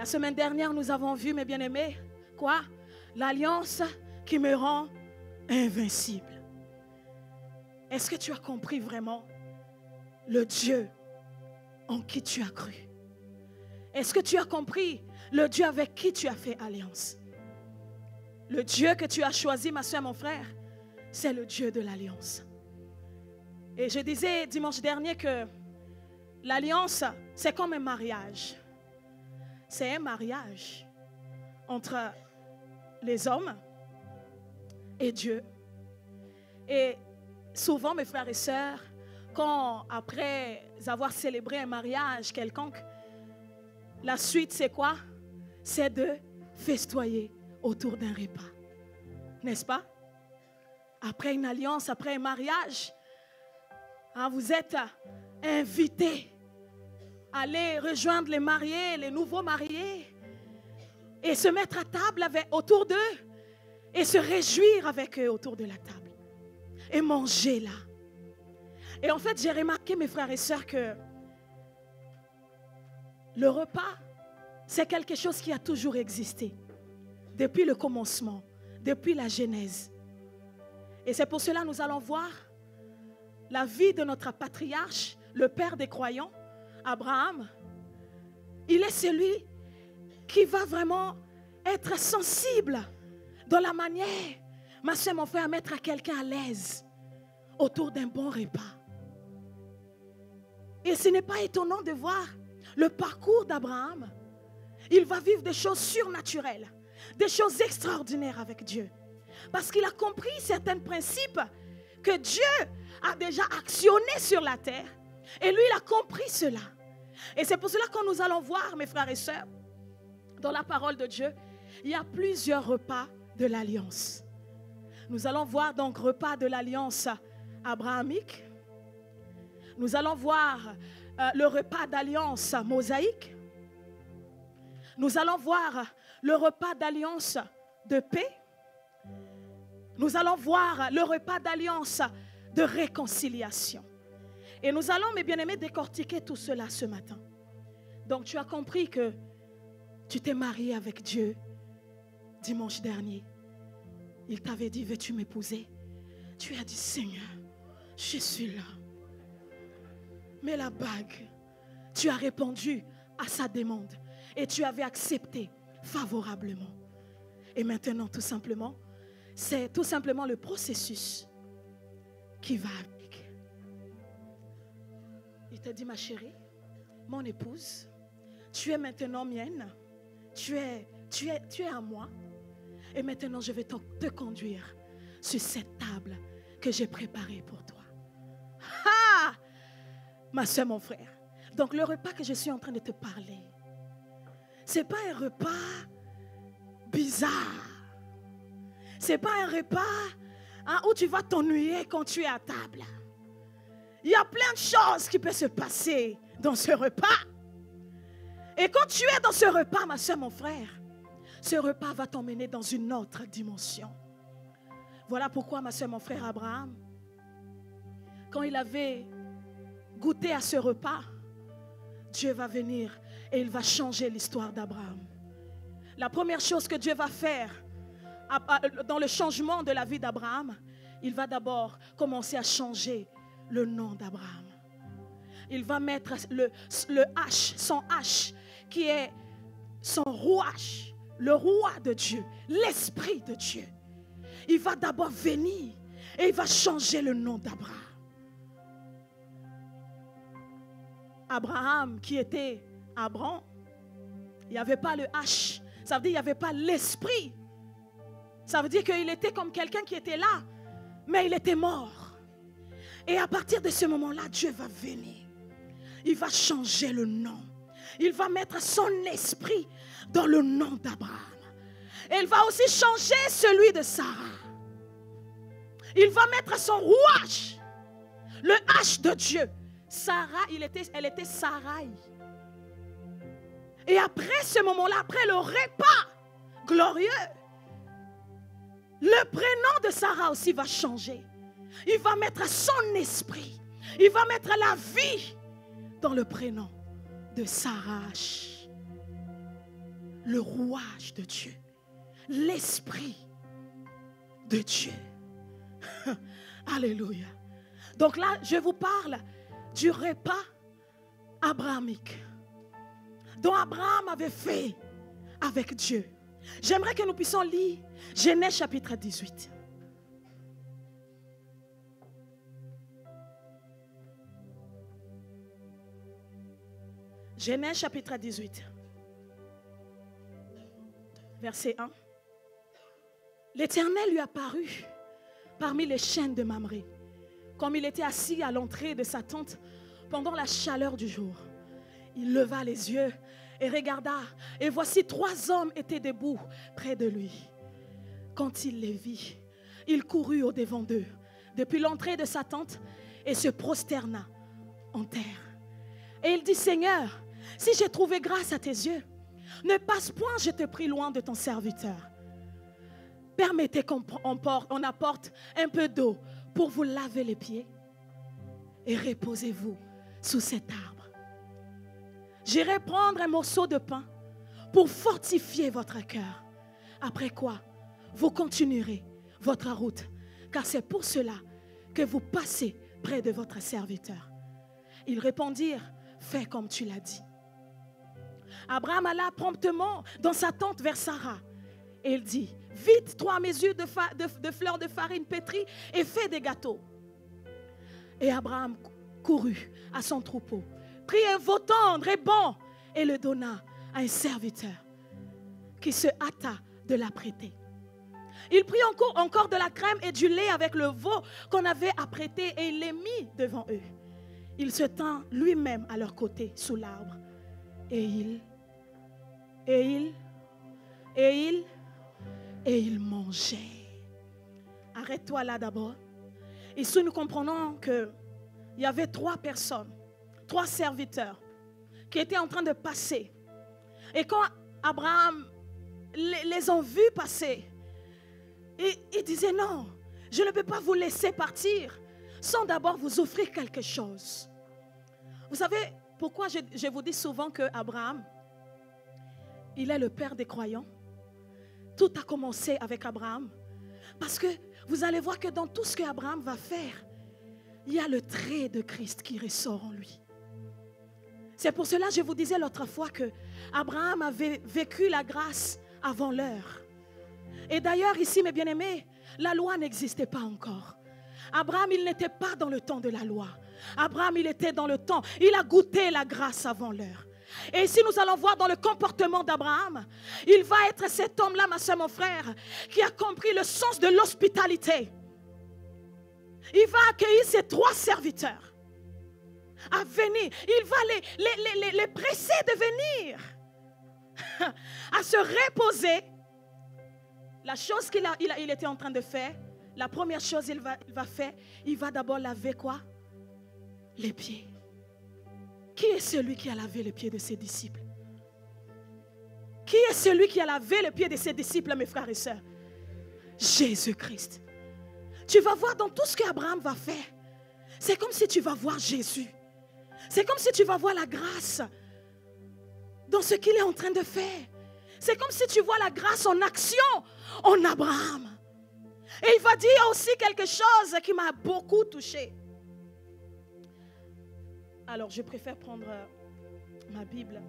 La semaine dernière, nous avons vu, mes bien-aimés, quoi? L'alliance qui me rend invincible. Est-ce que tu as compris vraiment le Dieu en qui tu as cru? Est-ce que tu as compris le Dieu avec qui tu as fait alliance? Le Dieu que tu as choisi, ma soeur, mon frère, c'est le Dieu de l'alliance. Et je disais dimanche dernier que l'alliance, c'est comme un mariage. C'est un mariage entre les hommes et Dieu. Et souvent, mes frères et sœurs, quand après avoir célébré un mariage quelconque, la suite c'est quoi? C'est de festoyer autour d'un repas. N'est-ce pas? Après une alliance, après un mariage, vous êtes invités à aller rejoindre les mariés, les nouveaux mariés, et se mettre à table autour d'eux et se réjouir avec eux autour de la table et manger là. Et en fait, j'ai remarqué, mes frères et sœurs, que le repas, c'est quelque chose qui a toujours existé depuis le commencement, depuis la Genèse. Et c'est pour cela que nous allons voir la vie de notre patriarche, le père des croyants, Abraham. Il est celui qui va vraiment être sensible dans la manière, ma soeur, mon frère, à mettre à quelqu'un à l'aise autour d'un bon repas. Et ce n'est pas étonnant de voir le parcours d'Abraham. Il va vivre des choses surnaturelles, des choses extraordinaires avec Dieu. Parce qu'il a compris certains principes que Dieu a déjà actionnés sur la terre. Et lui, il a compris cela. Et c'est pour cela que nous allons voir, mes frères et sœurs, dans la parole de Dieu, il y a plusieurs repas de l'alliance. Nous allons voir donc repas de l'alliance abrahamique. Nous allons voir le repas d'alliance mosaïque. Nous allons voir le repas d'alliance de paix. Nous allons voir le repas d'alliance de réconciliation. Et nous allons, mes bien-aimés, décortiquer tout cela ce matin. Donc tu as compris que tu t'es marié avec Dieu dimanche dernier. Il t'avait dit, veux-tu m'épouser? Tu as dit, Seigneur, je suis là. Mais la bague, tu as répondu à sa demande et tu avais accepté favorablement. Et maintenant, tout simplement, c'est tout simplement le processus qui va avec. Il t'a dit, ma chérie, mon épouse, tu es maintenant mienne, tu es à moi. Et maintenant, je vais te conduire sur cette table que j'ai préparée pour toi. Ah! Ma soeur, mon frère. Donc, le repas que je suis en train de te parler, ce n'est pas un repas bizarre. Ce n'est pas un repas où tu vas t'ennuyer quand tu es à table. Il y a plein de choses qui peuvent se passer dans ce repas. Et quand tu es dans ce repas, ma soeur, mon frère, ce repas va t'emmener dans une autre dimension. Voilà pourquoi, ma soeur, mon frère Abraham, quand il avait goûté à ce repas, Dieu va venir et il va changer l'histoire d'Abraham. La première chose que Dieu va faire dans le changement de la vie d'Abraham, il va d'abord commencer à changer le nom d'Abraham. Il va mettre son H, qui est son rouage, le roi de Dieu, l'esprit de Dieu. Il va d'abord venir et il va changer le nom d'Abraham. Abraham qui était Abram, il n'y avait pas le H, ça veut dire qu'il n'y avait pas l'esprit. Ça veut dire qu'il était comme quelqu'un qui était là, mais il était mort. Et à partir de ce moment-là, Dieu va venir. Il va changer le nom. Il va mettre son esprit dans le nom d'Abraham. Et il va aussi changer celui de Sarah. Il va mettre son rouage, le H de Dieu. Sarah, elle était Sarai. Et après ce moment-là, après le repas glorieux, le prénom de Sarah aussi va changer. Il va mettre son esprit. Il va mettre la vie dans le prénom de Sarah. le rouage de Dieu, l'esprit de Dieu. Alléluia. Donc là, je vous parle du repas abrahamique dont Abraham avait fait avec Dieu. J'aimerais que nous puissions lire Genèse chapitre 18. Genèse chapitre 18, verset 1. L'Éternel lui apparut parmi les chênes de Mamré, comme il était assis à l'entrée de sa tente pendant la chaleur du jour. Il leva les yeux et regarda, et voici 3 hommes étaient debout près de lui. Quand il les vit, il courut au-devant d'eux, depuis l'entrée de sa tente, et se prosterna en terre. Et il dit, Seigneur, si j'ai trouvé grâce à tes yeux, ne passe point, je te prie, loin de ton serviteur. Permettez qu'on apporte un peu d'eau pour vous laver les pieds et reposez-vous sous cet arbre. J'irai prendre un morceau de pain pour fortifier votre cœur. Après quoi, vous continuerez votre route, car c'est pour cela que vous passez près de votre serviteur. Ils répondirent, fais comme tu l'as dit. Abraham alla promptement dans sa tente vers Sarah. Et il dit, vite 3 mesures de fleurs de farine pétrie et fais des gâteaux. Et Abraham courut à son troupeau, prit un veau tendre et bon et le donna à un serviteur qui se hâta de l'apprêter. Il prit encore de la crème et du lait avec le veau qu'on avait apprêté et il les mit devant eux. Il se tint lui-même à leur côté sous l'arbre et il mangeait. Arrête-toi là d'abord. Ici nous comprenons qu'il y avait 3 personnes, 3 serviteurs qui étaient en train de passer. Et quand Abraham les ont vus passer, il disait non, je ne peux pas vous laisser partir sans d'abord vous offrir quelque chose. Vous savez pourquoi je vous dis souvent que Abraham, il est le père des croyants? Tout a commencé avec Abraham. Parce que vous allez voir que dans tout ce qu'Abraham va faire, il y a le trait de Christ qui ressort en lui. C'est pour cela que je vous disais l'autre fois que Abraham avait vécu la grâce avant l'heure. Et d'ailleurs ici, mes bien-aimés, la loi n'existait pas encore. Abraham, il n'était pas dans le temps de la loi. Abraham, il était dans le temps. Il a goûté la grâce avant l'heure. Et ici, nous allons voir dans le comportement d'Abraham, il va être cet homme-là, ma soeur, mon frère, qui a compris le sens de l'hospitalité. Il va accueillir ses 3 serviteurs à venir. Il va les presser de venir, à se reposer. La chose qu'il était en train de faire, la première chose qu'il va faire, il va d'abord laver quoi? Les pieds. Qui est celui qui a lavé les pieds de ses disciples? Qui est celui qui a lavé les pieds de ses disciples, mes frères et sœurs? Jésus-Christ. Tu vas voir dans tout ce qu'Abraham va faire, c'est comme si tu vas voir Jésus. C'est comme si tu vas voir la grâce dans ce qu'il est en train de faire. C'est comme si tu vois la grâce en action en Abraham. Et il va dire aussi quelque chose qui m'a beaucoup touché. Alors, je préfère prendre ma Bible.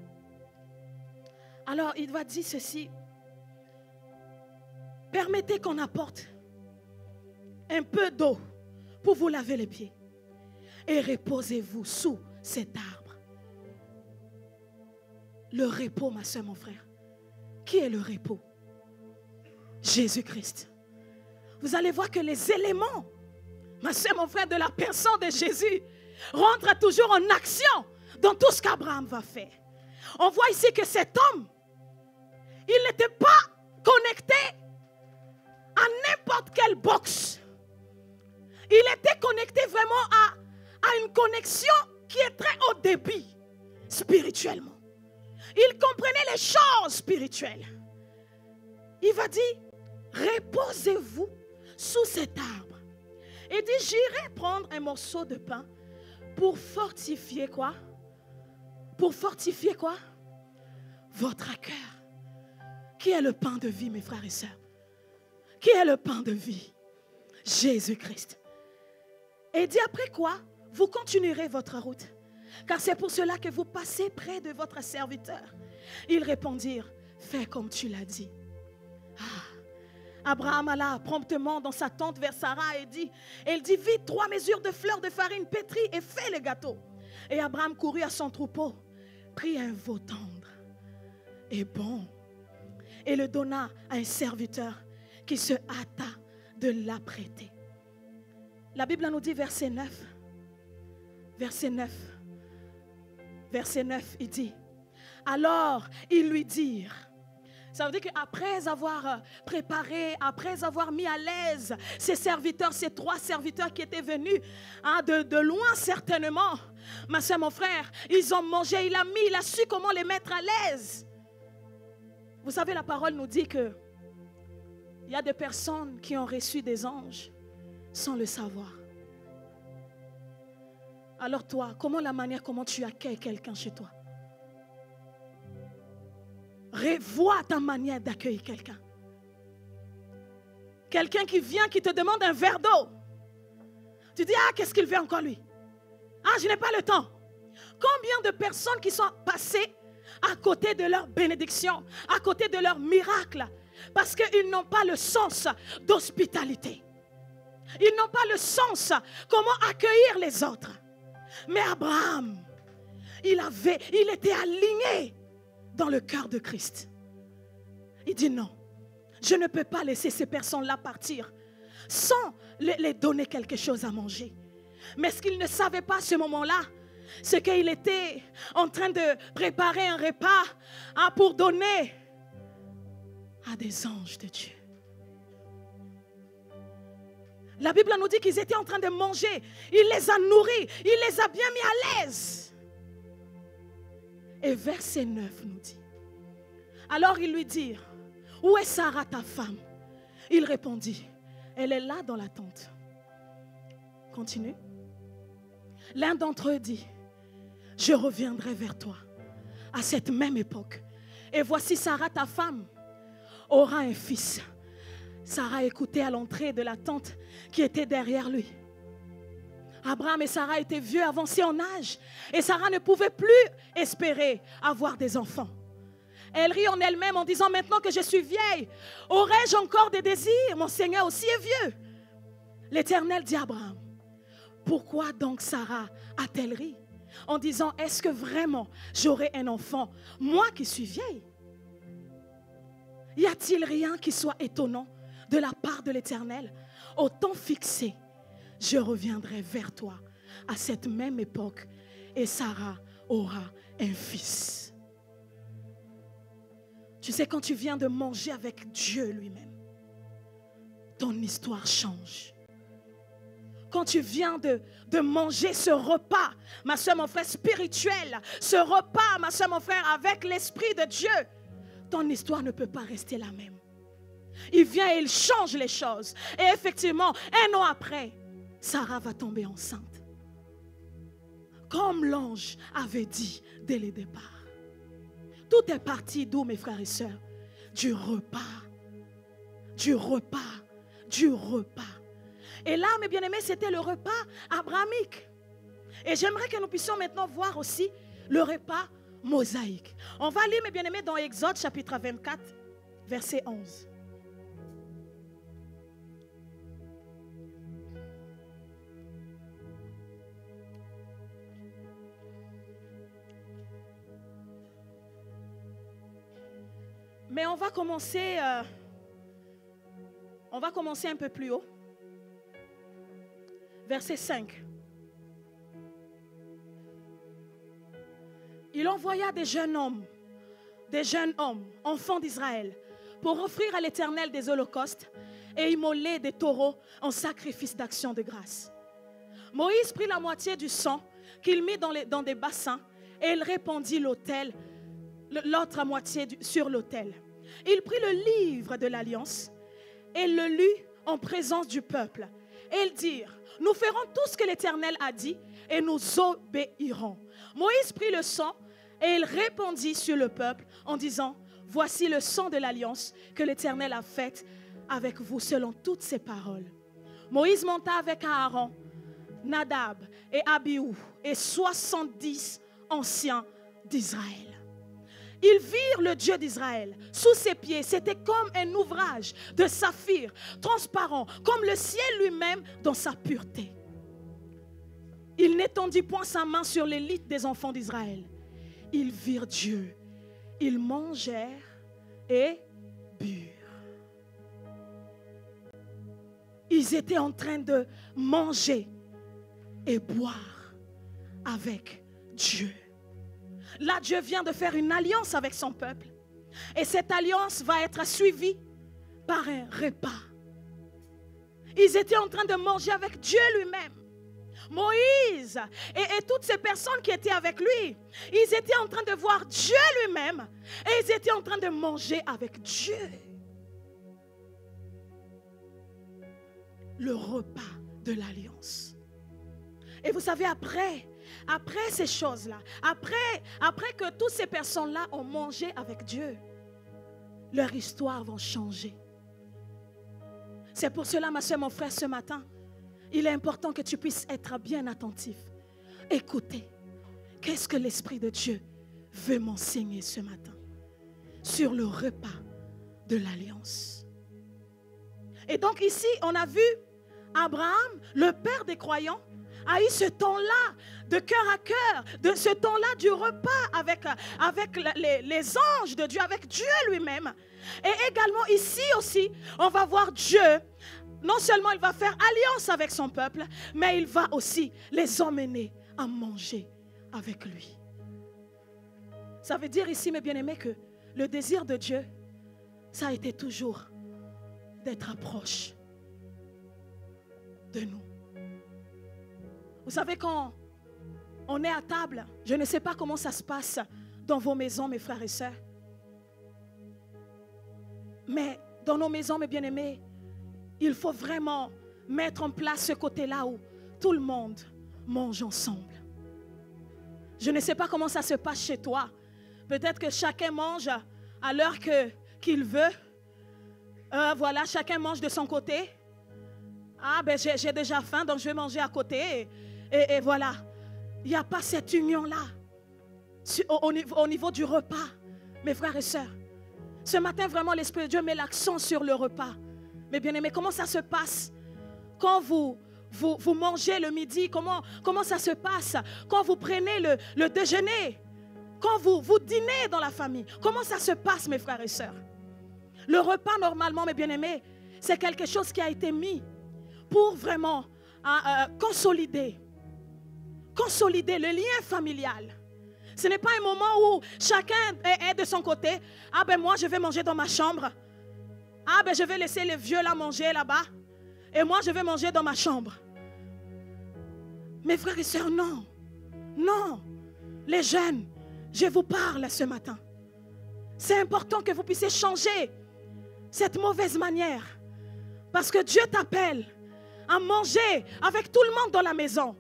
Alors, il va dire ceci. Permettez qu'on apporte un peu d'eau pour vous laver les pieds. Et reposez-vous sous cet arbre. Le repos, ma soeur, mon frère. Qui est le repos? Jésus-Christ. Vous allez voir que les éléments, ma soeur, mon frère, de la personne de Jésus rentre toujours en action dans tout ce qu'Abraham va faire. On voit ici que cet homme, il n'était pas connecté à n'importe quelle box. Il était connecté vraiment à une connexion qui est très haut débit spirituellement. Il comprenait les choses spirituelles. Il va dire, reposez-vous sous cet arbre. Il dit, j'irai prendre un morceau de pain pour fortifier quoi? Pour fortifier quoi? Votre cœur. Qui est le pain de vie, mes frères et sœurs? Qui est le pain de vie? Jésus-Christ. Et il dit après quoi? Vous continuerez votre route. Car c'est pour cela que vous passez près de votre serviteur. Ils répondirent, fais comme tu l'as dit. Abraham alla promptement dans sa tente vers Sarah et dit, vite 3 mesures de fleurs de farine pétrie et fais le gâteau. Et Abraham courut à son troupeau, prit un veau tendre et bon, et le donna à un serviteur qui se hâta de l'apprêter. La Bible nous dit verset 9, il dit, alors ils lui dirent, ça veut dire qu'après avoir préparé, après avoir mis à l'aise ces serviteurs, ces 3 serviteurs qui étaient venus de loin certainement, ma soeur, mon frère, ils ont mangé, il a su comment les mettre à l'aise. Vous savez, la parole nous dit que il y a des personnes qui ont reçu des anges sans le savoir. Alors toi, comment tu accueilles quelqu'un chez toi? Revois ta manière d'accueillir quelqu'un. Quelqu'un qui vient, qui te demande un verre d'eau. Tu dis, qu'est-ce qu'il veut encore lui? Je n'ai pas le temps. Combien de personnes qui sont passées à côté de leur bénédiction, à côté de leur miracle, parce qu'ils n'ont pas le sens d'hospitalité. Ils n'ont pas le sens comment accueillir les autres. Mais Abraham, il était aligné dans le cœur de Christ. Il dit non, je ne peux pas laisser ces personnes-là partir sans les donner quelque chose à manger. Mais ce qu'il ne savait pas à ce moment-là, c'est qu'il était en train de préparer un repas pour donner à des anges de Dieu. La Bible nous dit qu'ils étaient en train de manger. Il les a nourris. Il les a bien mis à l'aise. Et verset 9 nous dit, alors ils lui dirent, où est Sarah ta femme? Il répondit, elle est là dans la tente. Continue. L'un d'entre eux dit, je reviendrai vers toi à cette même époque. Et voici Sarah ta femme aura un fils. Sarah écoutait à l'entrée de la tente qui était derrière lui. Abraham et Sarah étaient vieux, avancés en âge. Et Sarah ne pouvait plus espérer avoir des enfants. Elle rit en elle-même en disant, maintenant que je suis vieille, aurais-je encore des désirs? Mon Seigneur aussi est vieux. L'Éternel dit à Abraham, pourquoi donc Sarah a-t-elle ri? En disant, est-ce que vraiment j'aurai un enfant, moi qui suis vieille? Y a-t-il rien qui soit étonnant de la part de l'Éternel? Au temps fixé, je reviendrai vers toi à cette même époque et Sarah aura un fils. Tu sais, quand tu viens de manger avec Dieu lui-même, ton histoire change. Quand tu viens de manger ce repas, ma soeur, mon frère, spirituel, ce repas, ma soeur, mon frère, avec l'Esprit de Dieu, ton histoire ne peut pas rester la même. Il vient et il change les choses. Et effectivement, 1 an après, Sarah va tomber enceinte. Comme l'ange avait dit dès le départ. Tout est parti d'où, mes frères et sœurs? Du repas. Du repas. Du repas. Et là, mes bien-aimés, c'était le repas abrahamique. Et j'aimerais que nous puissions maintenant voir aussi le repas mosaïque. On va lire, mes bien-aimés, dans Exode chapitre 24, verset 11. Mais on va commencer un peu plus haut. Verset 5. Il envoya des jeunes hommes, enfants d'Israël, pour offrir à l'Éternel des holocaustes et immoler des taureaux en sacrifice d'action de grâce. Moïse prit la moitié du sang qu'il mit dans des bassins et il répandit l'autre moitié sur l'autel. Il prit le livre de l'alliance et le lut en présence du peuple. Et ils dirent, nous ferons tout ce que l'Éternel a dit et nous obéirons. Moïse prit le sang et il répandit sur le peuple en disant, Voici le sang de l'alliance que l'Éternel a faite avec vous selon toutes ses paroles. Moïse monta avec Aaron, Nadab et Abihu et 70 anciens d'Israël. Ils virent le Dieu d'Israël sous ses pieds. C'était comme un ouvrage de saphir, transparent, comme le ciel lui-même dans sa pureté. Il n'étendit point sa main sur l'élite des enfants d'Israël. Ils virent Dieu. Ils mangèrent et burent. Ils étaient en train de manger et boire avec Dieu. Là, Dieu vient de faire une alliance avec son peuple. Et cette alliance va être suivie par un repas. Ils étaient en train de manger avec Dieu lui-même. Moïse et toutes ces personnes qui étaient avec lui, ils étaient en train de voir Dieu lui-même et ils étaient en train de manger avec Dieu. Le repas de l'alliance. Et vous savez, après ces choses-là, après que toutes ces personnes-là ont mangé avec Dieu, leur histoire va changer. C'est pour cela, ma soeur, mon frère, ce matin, il est important que tu puisses être bien attentif. Écoutez, qu'est-ce que l'Esprit de Dieu veut m'enseigner ce matin sur le repas de l'alliance. Et donc ici, on a vu Abraham, le père des croyants, a eu ce temps-là de cœur à cœur, de ce temps-là du repas avec les anges de Dieu, avec Dieu lui-même. Et également ici aussi, on va voir Dieu. Non seulement il va faire alliance avec son peuple, mais il va aussi les emmener à manger avec lui. Ça veut dire ici, mes bien-aimés, que le désir de Dieu, ça a été toujours d'être proche de nous. Vous savez, quand on est à table, je ne sais pas comment ça se passe dans vos maisons, mes frères et sœurs. Mais dans nos maisons, mes bien-aimés, il faut vraiment mettre en place ce côté-là où tout le monde mange ensemble. Je ne sais pas comment ça se passe chez toi. Peut-être que chacun mange à l'heure qu'il veut. Voilà, chacun mange de son côté. Ah, ben j'ai déjà faim, donc je vais manger à côté. Et voilà. Il n'y a pas cette union-là au niveau du repas, mes frères et sœurs. Ce matin, vraiment, l'Esprit de Dieu met l'accent sur le repas. Mais bien aimés, comment ça se passe quand vous mangez le midi? Comment ça se passe quand vous prenez le déjeuner? Quand vous dînez dans la famille? Comment ça se passe, mes frères et sœurs? Le repas, normalement, mes bien-aimés, c'est quelque chose qui a été mis pour vraiment consolider le lien familial. Ce n'est pas un moment où chacun est de son côté. Ah ben moi, je vais manger dans ma chambre. Ah ben je vais laisser les vieux là manger là-bas. Et moi, je vais manger dans ma chambre. Mes frères et sœurs, non. Non. Les jeunes, je vous parle ce matin. C'est important que vous puissiez changer cette mauvaise manière. Parce que Dieu t'appelle à manger avec tout le monde dans la maison.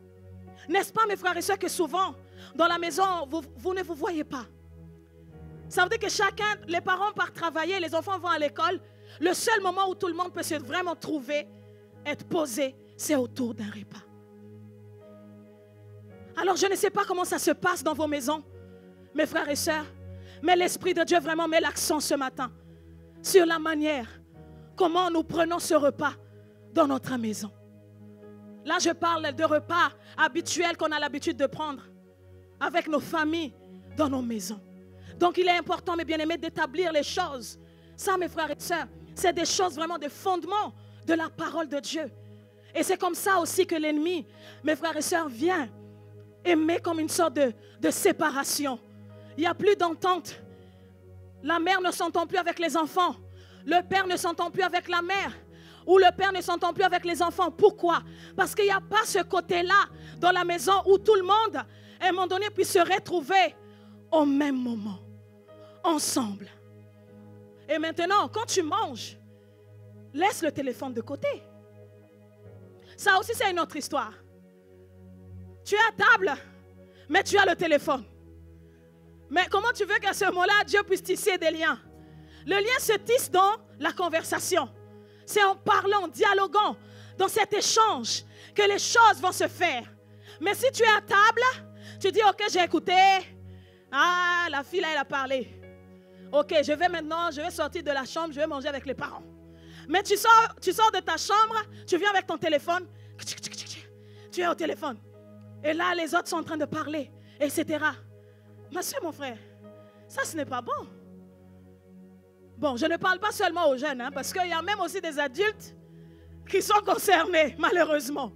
N'est-ce pas, mes frères et sœurs, que souvent, dans la maison, vous ne vous voyez pas. Ça veut dire que chacun, les parents partent travailler, les enfants vont à l'école. Le seul moment où tout le monde peut se vraiment trouver, être posé, c'est autour d'un repas. Alors, je ne sais pas comment ça se passe dans vos maisons, mes frères et sœurs, mais l'Esprit de Dieu vraiment met l'accent ce matin sur la manière comment nous prenons ce repas dans notre maison. Là, je parle de repas habituels qu'on a l'habitude de prendre avec nos familles dans nos maisons. Donc, il est important, mes bien-aimés, d'établir les choses. Ça, mes frères et sœurs, c'est des choses vraiment de fondement de la parole de Dieu. Et c'est comme ça aussi que l'ennemi, mes frères et sœurs, vient et met comme une sorte de séparation. Il n'y a plus d'entente. La mère ne s'entend plus avec les enfants. Le père ne s'entend plus avec la mère. Ou le père ne s'entend plus avec les enfants. Pourquoi? Parce qu'il n'y a pas ce côté-là dans la maison où tout le monde, à un moment donné, puisse se retrouver au même moment, ensemble. Et maintenant, quand tu manges, laisse le téléphone de côté. Ça aussi, c'est une autre histoire. Tu es à table, mais tu as le téléphone. Mais comment tu veux qu'à ce moment-là, Dieu puisse tisser des liens? Le lien se tisse dans la conversation. C'est en parlant, en dialoguant, dans cet échange que les choses vont se faire. Mais si tu es à table, tu dis, ok, j'ai écouté. Ah, la fille là, elle a parlé. Ok, je vais sortir de la chambre, je vais manger avec les parents. Mais tu sors de ta chambre, tu viens avec ton téléphone. Tu es au téléphone. Et là, les autres sont en train de parler, etc. Ma soeur, mon frère, ça, ce n'est pas bon. Bon, je ne parle pas seulement aux jeunes, parce qu'il y a même aussi des adultes qui sont concernés, malheureusement.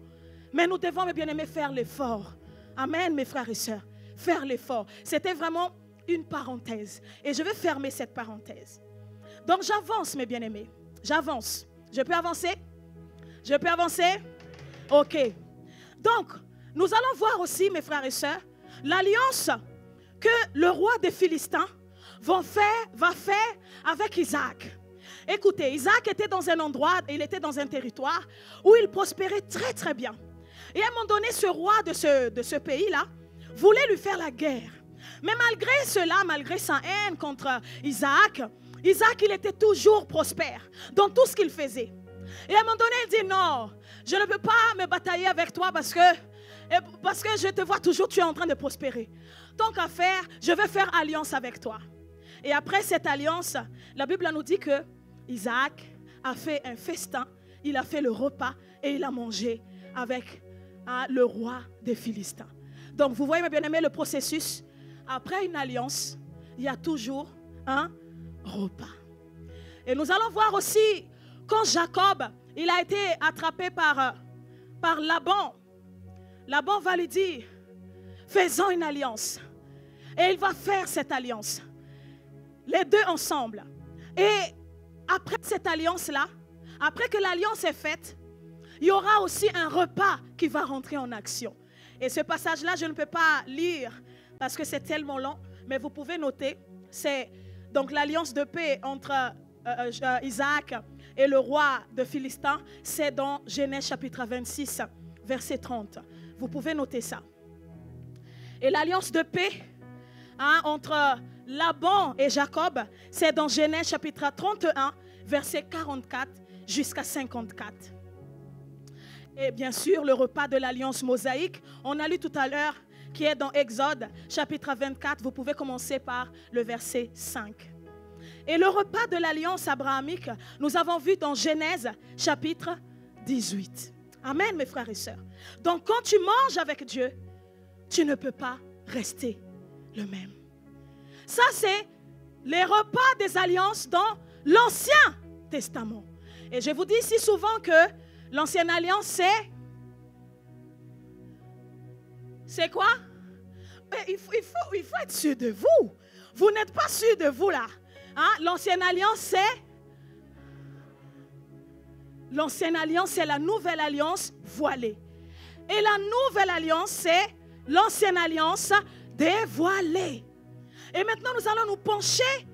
Mais nous devons, mes bien-aimés, faire l'effort. Amen, mes frères et sœurs. Faire l'effort. C'était vraiment une parenthèse. Et je vais fermer cette parenthèse. Donc, j'avance, mes bien-aimés. J'avance. Je peux avancer? Je peux avancer? Ok. Donc, nous allons voir aussi, mes frères et sœurs, l'alliance que le roi des Philistins va faire avec Isaac. Écoutez, Isaac était dans un endroit, il était dans un territoire où il prospérait très très bien. Et à un moment donné, ce roi de ce pays-là voulait lui faire la guerre. Mais malgré cela, malgré sa haine contre Isaac, il était toujours prospère dans tout ce qu'il faisait. Et à un moment donné, il dit non, je ne peux pas me batailler avec toi parce que je te vois toujours, tu es en train de prospérer. Tant qu'à faire, je vais faire alliance avec toi. Et après cette alliance, la Bible nous dit que Isaac a fait un festin, il a fait le repas et il a mangé avec le roi des Philistins. Donc vous voyez mes bien-aimés le processus. Après une alliance, il y a toujours un repas. Et nous allons voir aussi quand Jacob, il a été attrapé par Laban. Laban va lui dire, faisons une alliance. Et il va faire cette alliance. Les deux ensemble. Et après cette alliance-là, après que l'alliance est faite, il y aura aussi un repas qui va rentrer en action. Et ce passage-là, je ne peux pas lire parce que c'est tellement long, mais vous pouvez noter, c'est donc l'alliance de paix entre Isaac et le roi de Philistins, c'est dans Genèse chapitre 26, verset 30. Vous pouvez noter ça. Et l'alliance de paix entre Laban et Jacob, c'est dans Genèse chapitre 31, verset 44 jusqu'à 54. Et bien sûr, le repas de l'alliance mosaïque, on a lu tout à l'heure, qui est dans Exode chapitre 24. Vous pouvez commencer par le verset 5. Et le repas de l'alliance abrahamique, nous avons vu dans Genèse chapitre 18. Amen, mes frères et sœurs. Donc, quand tu manges avec Dieu, tu ne peux pas rester le même. Ça, c'est les repas des alliances dans l'Ancien Testament. Et je vous dis si souvent que l'Ancienne Alliance, c'est quoi? Il faut être sûr de vous. Vous n'êtes pas sûr de vous là. L'Ancienne Alliance, c'est la nouvelle alliance voilée. Et la nouvelle alliance, c'est l'ancienne alliance dévoilée. Et maintenant, nous allons nous pencher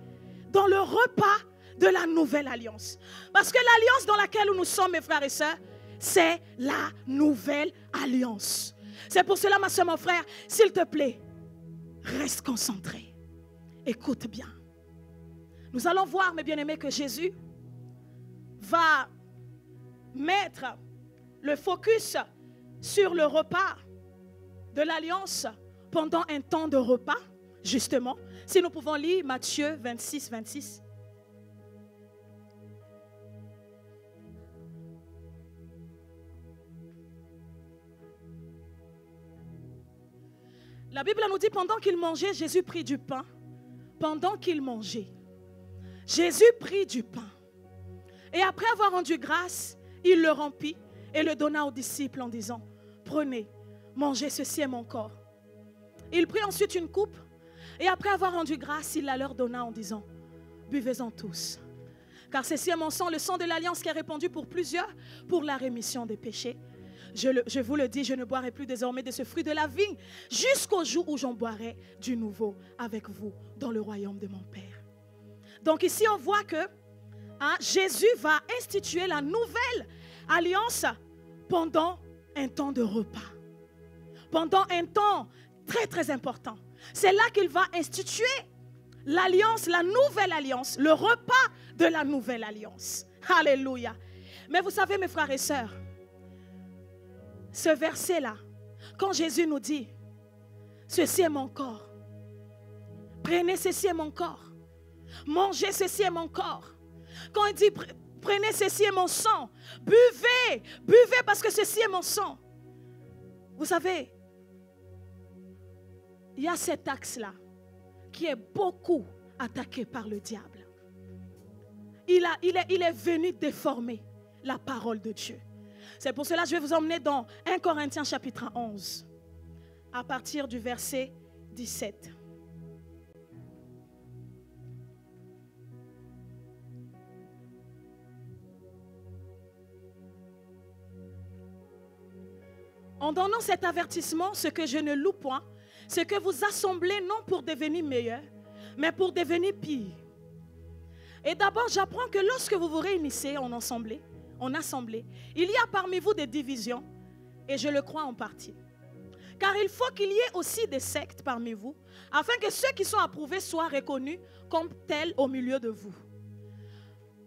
dans le repas de la nouvelle alliance. Parce que l'alliance dans laquelle nous sommes, mes frères et sœurs, c'est la nouvelle alliance. C'est pour cela, ma soeur, mon frère, s'il te plaît, reste concentré. Écoute bien. Nous allons voir, mes bien-aimés, que Jésus va mettre le focus sur le repas de l'alliance pendant un temps de repas, justement. Si nous pouvons lire Matthieu 26, 26. La Bible nous dit, pendant qu'il mangeait, Jésus prit du pain. Pendant qu'il mangeait, Jésus prit du pain. Et après avoir rendu grâce, il le rompit et le donna aux disciples en disant, prenez, mangez, ceci est mon corps. Il prit ensuite une coupe et après avoir rendu grâce, il la leur donna en disant, buvez-en tous. Car ceci est mon sang, le sang de l'alliance qui est répandu pour plusieurs, pour la rémission des péchés. Je vous le dis, je ne boirai plus désormais de ce fruit de la vigne jusqu'au jour où j'en boirai du nouveau avec vous dans le royaume de mon Père. Donc ici on voit que Jésus va instituer la nouvelle alliance pendant un temps de repas. Pendant un temps très très important. C'est là qu'il va instituer l'alliance, la nouvelle alliance, le repas de la nouvelle alliance. Alléluia. Mais vous savez, mes frères et sœurs, ce verset-là, quand Jésus nous dit, ceci est mon corps, prenez ceci est mon corps, mangez ceci est mon corps. Quand il dit, prenez ceci est mon sang, buvez, buvez parce que ceci est mon sang. Vous savez, il y a cet axe-là qui est beaucoup attaqué par le diable. Il est venu déformer la parole de Dieu. C'est pour cela que je vais vous emmener dans 1 Corinthiens chapitre 11, à partir du verset 17. En donnant cet avertissement, ce que je ne loue point, c'est que vous assemblez non pour devenir meilleur, mais pour devenir pire. Et d'abord, j'apprends que lorsque vous vous réunissez en assemblée, il y a parmi vous des divisions, et je le crois en partie. Car il faut qu'il y ait aussi des sectes parmi vous, afin que ceux qui sont approuvés soient reconnus comme tels au milieu de vous.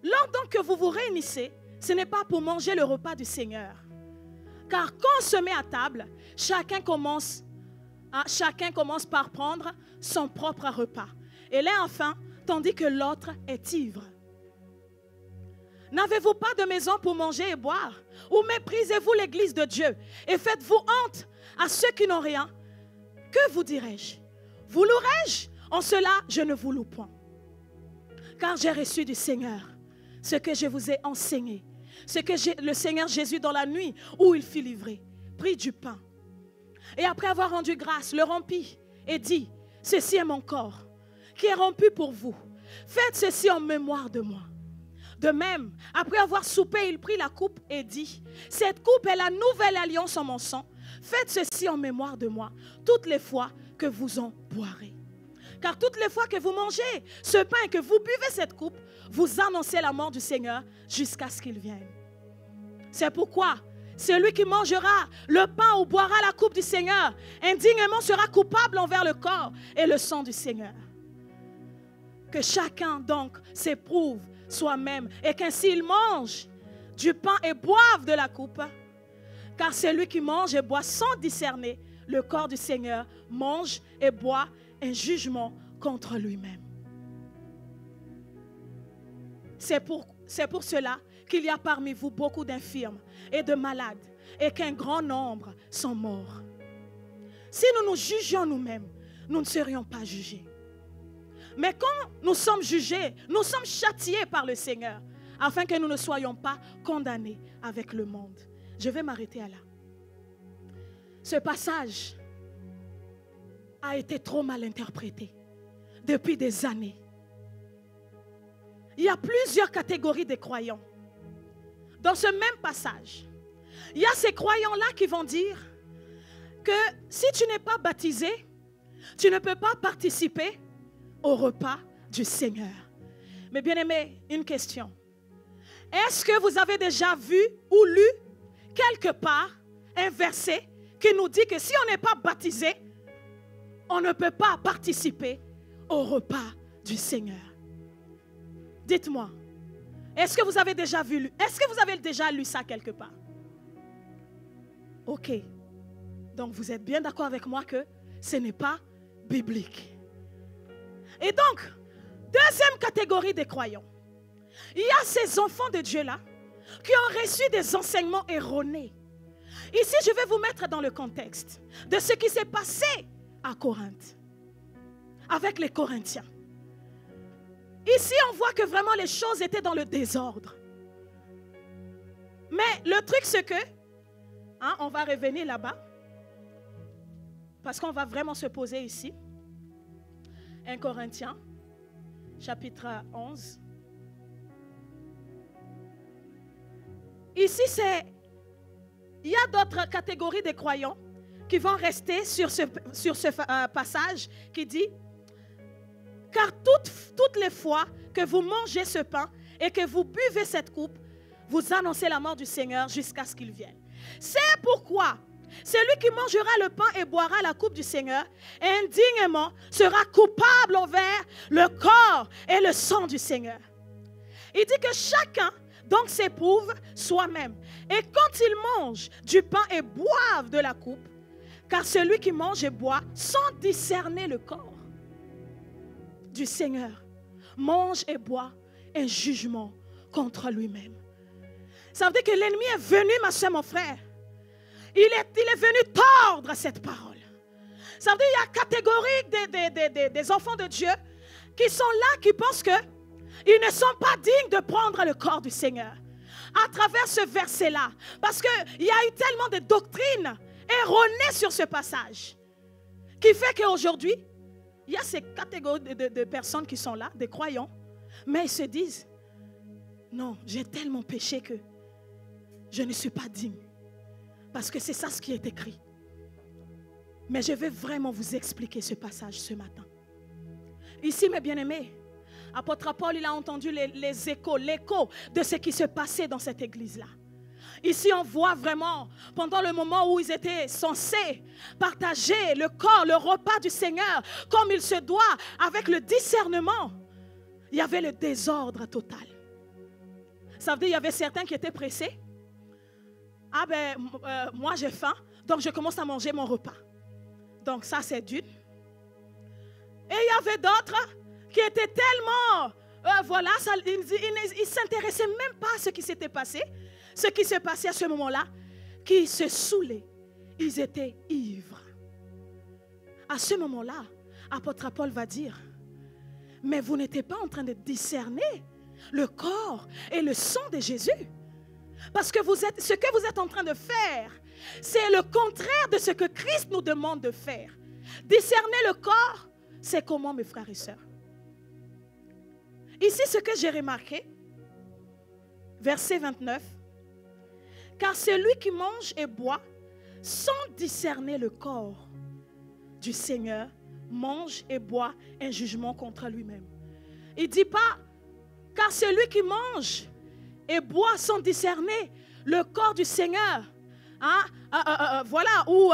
Lors donc que vous vous réunissez, ce n'est pas pour manger le repas du Seigneur. Car quand on se met à table, chacun commence par prendre son propre repas. Et l'un enfin, tandis que l'autre est ivre. N'avez-vous pas de maison pour manger et boire? Ou méprisez-vous l'église de Dieu et faites-vous honte à ceux qui n'ont rien? Que vous dirai-je? Vous louerai-je? En cela, je ne vous loue point. Car j'ai reçu du Seigneur ce que je vous ai enseigné. Ce que le Seigneur Jésus, dans la nuit où il fut livré, prit du pain. Et après avoir rendu grâce, le rompit et dit, ceci est mon corps qui est rompu pour vous. Faites ceci en mémoire de moi. De même, après avoir soupé, il prit la coupe et dit, cette coupe est la nouvelle alliance en mon sang. Faites ceci en mémoire de moi, toutes les fois que vous en boirez. Car toutes les fois que vous mangez ce pain et que vous buvez cette coupe, vous annoncez la mort du Seigneur jusqu'à ce qu'il vienne. C'est pourquoi celui qui mangera le pain ou boira la coupe du Seigneur indignement sera coupable envers le corps et le sang du Seigneur. Que chacun donc s'éprouve soi-même et qu'ainsi il mange du pain et boive de la coupe. Car celui qui mange et boit sans discerner le corps du Seigneur mange et boit un jugement contre lui-même. C'est pour cela qu'il y a parmi vous beaucoup d'infirmes et de malades et qu'un grand nombre sont morts. Si nous nous jugions nous-mêmes, nous ne serions pas jugés. Mais quand nous sommes jugés, nous sommes châtiés par le Seigneur afin que nous ne soyons pas condamnés avec le monde. Je vais m'arrêter là. Ce passage a été trop mal interprété depuis des années. Il y a plusieurs catégories de croyants. Dans ce même passage, il y a ces croyants-là qui vont dire que si tu n'es pas baptisé, tu ne peux pas participer au repas du Seigneur. Mais bien aimé, une question. Est-ce que vous avez déjà vu ou lu quelque part un verset qui nous dit que si on n'est pas baptisé, on ne peut pas participer au repas du Seigneur? Dites-moi, est-ce que vous avez déjà vu, est-ce que vous avez déjà lu ça quelque part? Ok. Donc vous êtes bien d'accord avec moi que ce n'est pas biblique. Et donc, deuxième catégorie des croyants. Il y a ces enfants de Dieu-là qui ont reçu des enseignements erronés. Ici, je vais vous mettre dans le contexte de ce qui s'est passé à Corinthe, avec les Corinthiens. Ici, on voit que vraiment les choses étaient dans le désordre. Mais le truc, c'est que, on va revenir là-bas, parce qu'on va vraiment se poser ici. 1 Corinthiens, chapitre 11. Ici, il y a d'autres catégories de croyants qui vont rester sur ce passage qui dit, car toutes les fois que vous mangez ce pain et que vous buvez cette coupe, vous annoncez la mort du Seigneur jusqu'à ce qu'il vienne. C'est pourquoi Celui qui mangera le pain et boira la coupe du Seigneur indignement sera coupable envers le corps et le sang du Seigneur. Il dit que chacun donc s'éprouve soi-même. Et quand il mange du pain et boive de la coupe, car celui qui mange et boit sans discerner le corps du Seigneur mange et boit un jugement contre lui-même. Ça veut dire que l'ennemi est venu, ma soeur, mon frère. Il est venu tordre cette parole. Ça veut dire qu'il y a catégorie des enfants de Dieu qui sont là, qui pensent qu'ils ne sont pas dignes de prendre le corps du Seigneur. À travers ce verset-là. Parce qu'il y a eu tellement de doctrines erronées sur ce passage. Qui fait qu'aujourd'hui, il y a ces catégories de personnes qui sont là, des croyants. Mais ils se disent, non, j'ai tellement péché que je ne suis pas digne. Parce que c'est ça ce qui est écrit. Mais je vais vraiment vous expliquer ce passage ce matin. Ici, mes bien-aimés, apôtre Paul, il a entendu les échos, l'écho de ce qui se passait dans cette église-là. Ici, on voit vraiment, pendant le moment où ils étaient censés partager le corps, le repas du Seigneur, comme il se doit, avec le discernement, il y avait le désordre total. Ça veut dire qu'il y avait certains qui étaient pressés. Ah ben, moi j'ai faim, donc je commence à manger mon repas. Donc ça c'est d'une. Et il y avait d'autres qui étaient tellement, voilà, ils ne s'intéressaient même pas à ce qui s'était passé, ce qui se passait à ce moment-là, qui se saoulaient. Ils étaient ivres. À ce moment-là, apôtre Paul va dire, mais vous n'étiez pas en train de discerner le corps et le sang de Jésus. Parce que ce que vous êtes en train de faire, c'est le contraire de ce que Christ nous demande de faire. Discerner le corps, c'est comment, mes frères et sœurs? Ici, ce que j'ai remarqué, verset 29, car celui qui mange et boit sans discerner le corps du Seigneur mange et boit un jugement contre lui-même. Il ne dit pas, car celui qui mange et boit sans discerner le corps du Seigneur. Voilà, ou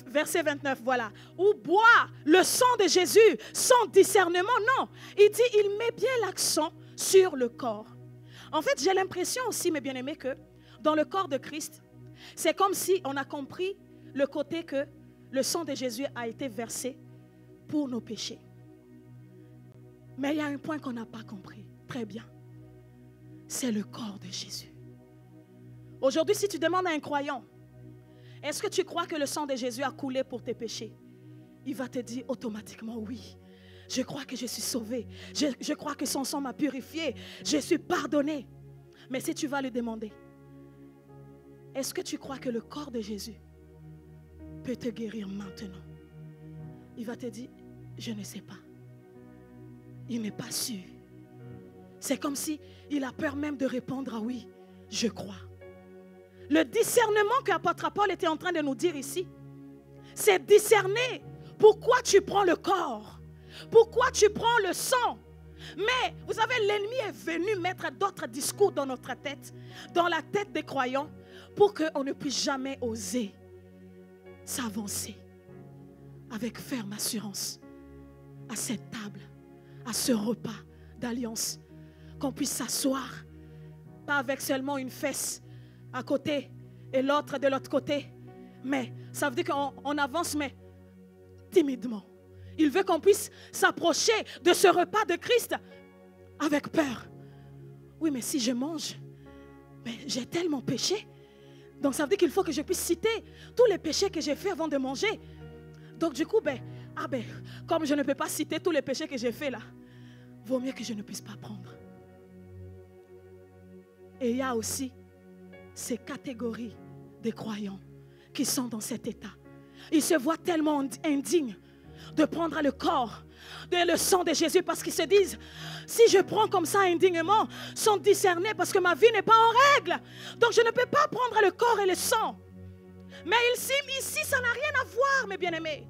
verset 29, voilà. Ou boit le sang de Jésus sans discernement. Non, il dit, il met bien l'accent sur le corps. En fait, j'ai l'impression aussi, mes bien-aimés, que dans le corps de Christ, c'est comme si on a compris le côté que le sang de Jésus a été versé pour nos péchés. Mais il y a un point qu'on n'a pas compris. Très bien. C'est le corps de Jésus. Aujourd'hui, si tu demandes à un croyant, est-ce que tu crois que le sang de Jésus a coulé pour tes péchés? Il va te dire automatiquement oui. Je crois que je suis sauvé. Je crois que son sang m'a purifié. Je suis pardonné. Mais si tu vas lui demander, est-ce que tu crois que le corps de Jésus peut te guérir maintenant? Il va te dire, je ne sais pas. Il n'est pas sûr. C'est comme si il a peur même de répondre à oui, je crois. Le discernement qu'apôtre Paul était en train de nous dire ici, c'est discerner pourquoi tu prends le corps, pourquoi tu prends le sang. Mais vous savez, l'ennemi est venu mettre d'autres discours dans notre tête, dans la tête des croyants, pour qu'on ne puisse jamais oser s'avancer avec ferme assurance à cette table, à ce repas d'alliance. Qu'on puisse s'asseoir, pas avec seulement une fesse à côté et l'autre de l'autre côté. Mais ça veut dire qu'on avance, mais timidement. Il veut qu'on puisse s'approcher de ce repas de Christ avec peur. Oui, mais si je mange, j'ai tellement péché. Donc ça veut dire qu'il faut que je puisse citer tous les péchés que j'ai faits avant de manger. Donc du coup, comme je ne peux pas citer tous les péchés que j'ai faits là, vaut mieux que je ne puisse pas prendre. Et il y a aussi ces catégories de croyants qui sont dans cet état. Ils se voient tellement indignes de prendre le corps, le sang de Jésus, parce qu'ils se disent, si je prends comme ça indignement, sans discerner, parce que ma vie n'est pas en règle, donc je ne peux pas prendre le corps et le sang. Mais ici, ça n'a rien à voir, mes bien-aimés.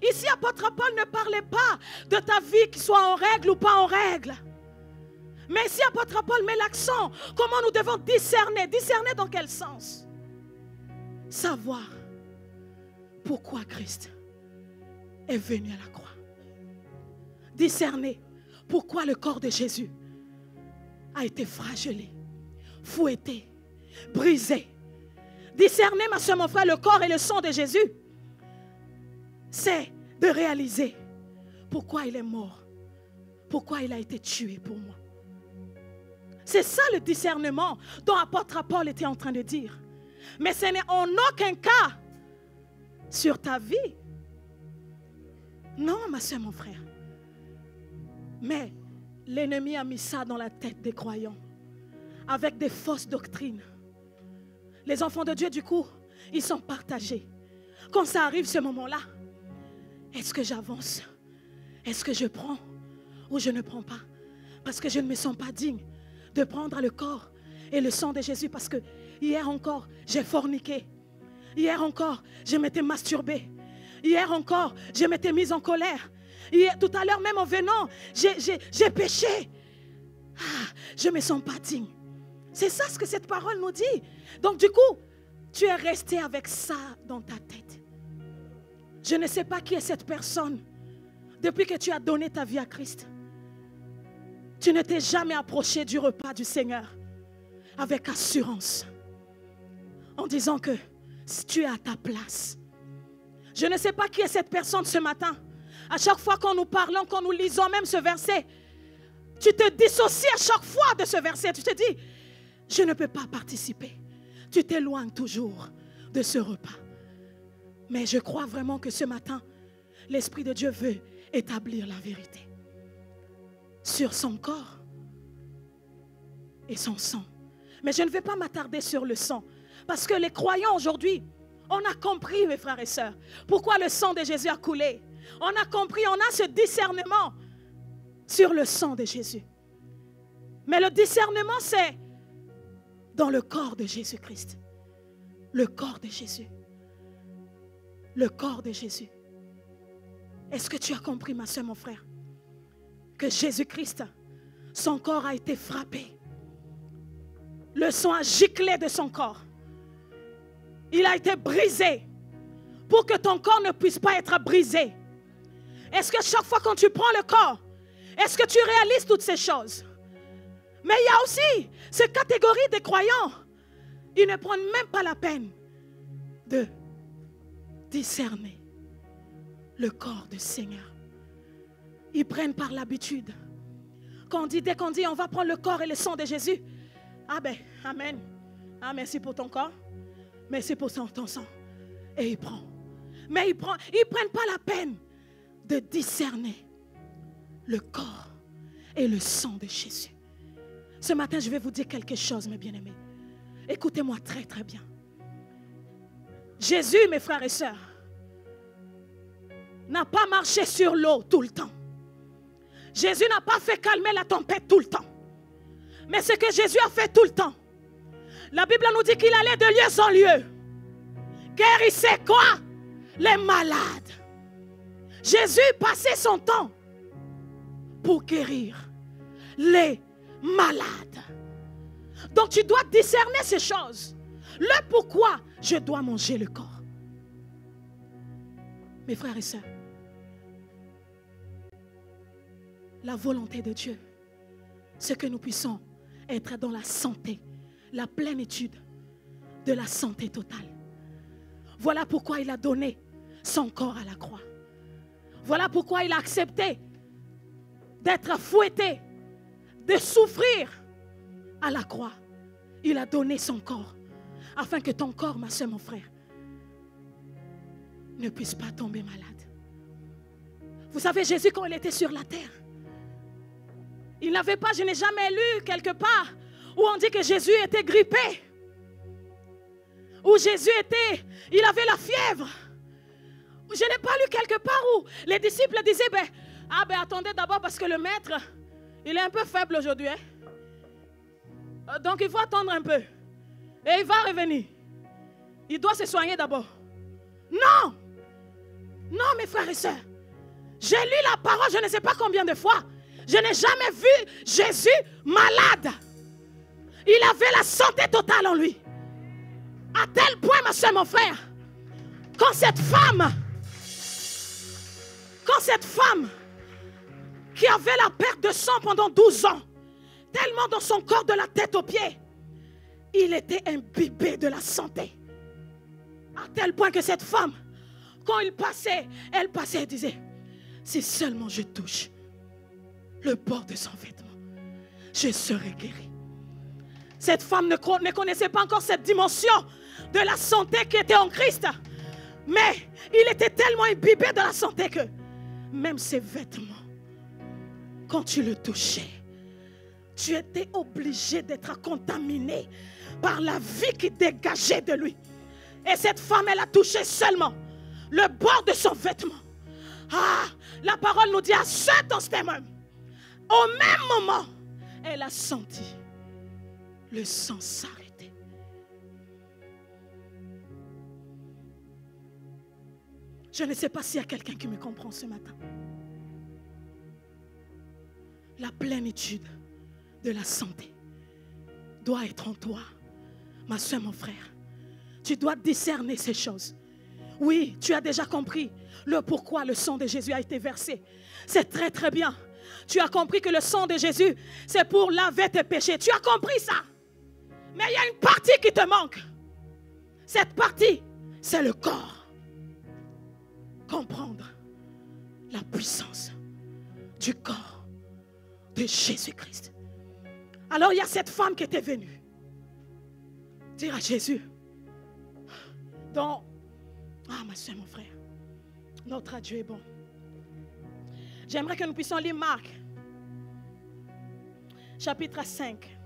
Ici, apôtre Paul ne parlait pas de ta vie qui soit en règle ou pas en règle. Mais ici, apôtre Paul met l'accent. Comment nous devons discerner? Discerner dans quel sens? Savoir pourquoi Christ est venu à la croix. Discerner pourquoi le corps de Jésus a été flagellé, fouetté, brisé. Discerner, ma soeur, mon frère, le corps et le sang de Jésus, c'est de réaliser pourquoi il est mort, pourquoi il a été tué pour moi. C'est ça le discernement dont l'apôtre Paul était en train de dire. Mais ce n'est en aucun cas sur ta vie. Non, ma soeur, mon frère. Mais l'ennemi a mis ça dans la tête des croyants avec des fausses doctrines. Les enfants de Dieu, du coup, ils sont partagés. Quand ça arrive ce moment-là, est-ce que j'avance? Est-ce que je prends ou je ne prends pas? Parce que je ne me sens pas digne de prendre le corps et le sang de Jésus. Parce que hier encore, j'ai forniqué. Hier encore, je m'étais masturbé. Hier encore, je m'étais mise en colère. Hier, tout à l'heure, même en venant, j'ai péché. Je ne me sens pas digne. C'est ça ce que cette parole nous dit. Donc du coup, tu es resté avec ça dans ta tête. Je ne sais pas qui est cette personne. Depuis que tu as donné ta vie à Christ, tu ne t'es jamais approché du repas du Seigneur avec assurance, en disant que tu es à ta place. Je ne sais pas qui est cette personne ce matin. À chaque fois quand nous parlons, quand nous lisons même ce verset, tu te dissocies à chaque fois de ce verset. Tu te dis, je ne peux pas participer. Tu t'éloignes toujours de ce repas. Mais je crois vraiment que ce matin, l'Esprit de Dieu veut établir la vérité sur son corps et son sang. Mais je ne vais pas m'attarder sur le sang. Parce que les croyants aujourd'hui, on a compris, mes frères et sœurs, pourquoi le sang de Jésus a coulé. On a compris, on a ce discernement sur le sang de Jésus. Mais le discernement, c'est dans le corps de Jésus-Christ. Le corps de Jésus. Le corps de Jésus. Est-ce que tu as compris, ma soeur, mon frère, que Jésus-Christ, son corps a été frappé. Le sang a giclé de son corps. Il a été brisé pour que ton corps ne puisse pas être brisé. Est-ce que chaque fois quand tu prends le corps, est-ce que tu réalises toutes ces choses? Mais il y a aussi cette catégorie de croyants. Ils ne prennent même pas la peine de discerner le corps du Seigneur. Ils prennent par l'habitude. Dès qu'on dit on va prendre le corps et le sang de Jésus. Ah ben, amen. Ah merci pour ton corps. Merci pour ton sang. Et il prend. Mais ils ne prennent pas la peine de discerner le corps et le sang de Jésus. Ce matin, je vais vous dire quelque chose, mes bien-aimés. Écoutez-moi très très bien. Jésus, mes frères et sœurs, n'a pas marché sur l'eau tout le temps. Jésus n'a pas fait calmer la tempête tout le temps. Mais ce que Jésus a fait tout le temps, la Bible nous dit qu'il allait de lieu en lieu. Guérissait quoi? Les malades. Jésus passait son temps pour guérir les malades. Donc tu dois discerner ces choses. Le pourquoi je dois manger le corps. Mes frères et sœurs, la volonté de Dieu, c'est que nous puissions être dans la santé, la plénitude de la santé totale. Voilà pourquoi il a donné son corps à la croix. Voilà pourquoi il a accepté d'être fouetté, de souffrir à la croix. Il a donné son corps afin que ton corps, ma soeur, mon frère, ne puisse pas tomber malade. Vous savez, Jésus, quand il était sur la terre, il n'avait pas, je n'ai jamais lu quelque part où on dit que Jésus était grippé. Où Jésus il avait la fièvre. Je n'ai pas lu quelque part où les disciples disaient, attendez d'abord parce que le maître, il est un peu faible aujourd'hui. Hein? Donc il faut attendre un peu. Et il va revenir. Il doit se soigner d'abord. Non! Non, mes frères et sœurs. J'ai lu la parole, je ne sais pas combien de fois. Je n'ai jamais vu Jésus malade. Il avait la santé totale en lui. À tel point, ma soeur, mon frère, Quand cette femme qui avait la perte de sang pendant 12 ans, tellement dans son corps de la tête aux pieds, il était imbibé de la santé. À tel point que cette femme, quand elle passait et disait, si seulement je touche le bord de son vêtement, je serai guérie. Cette femme ne connaissait pas encore cette dimension de la santé qui était en Christ. Mais il était tellement imbibé de la santé que même ses vêtements, quand tu le touchais, tu étais obligé d'être contaminé par la vie qui dégageait de lui. Et cette femme, elle a touché seulement le bord de son vêtement. Ah, la parole nous dit à cet instant même, au même moment, elle a senti le sang s'arrêter. Je ne sais pas s'il y a quelqu'un qui me comprend ce matin. La plénitude de la santé doit être en toi, ma soeur, mon frère. Tu dois discerner ces choses. Oui, tu as déjà compris le pourquoi le sang de Jésus a été versé. C'est très très bien. Tu as compris que le sang de Jésus, c'est pour laver tes péchés. Tu as compris ça. Mais il y a une partie qui te manque. Cette partie, c'est le corps. Comprendre la puissance du corps de Jésus-Christ. Alors il y a cette femme qui était venue dire à Jésus, ma soeur, mon frère, notre Dieu est bon. J'aimerais que nous puissions lire Marc, chapitre 5.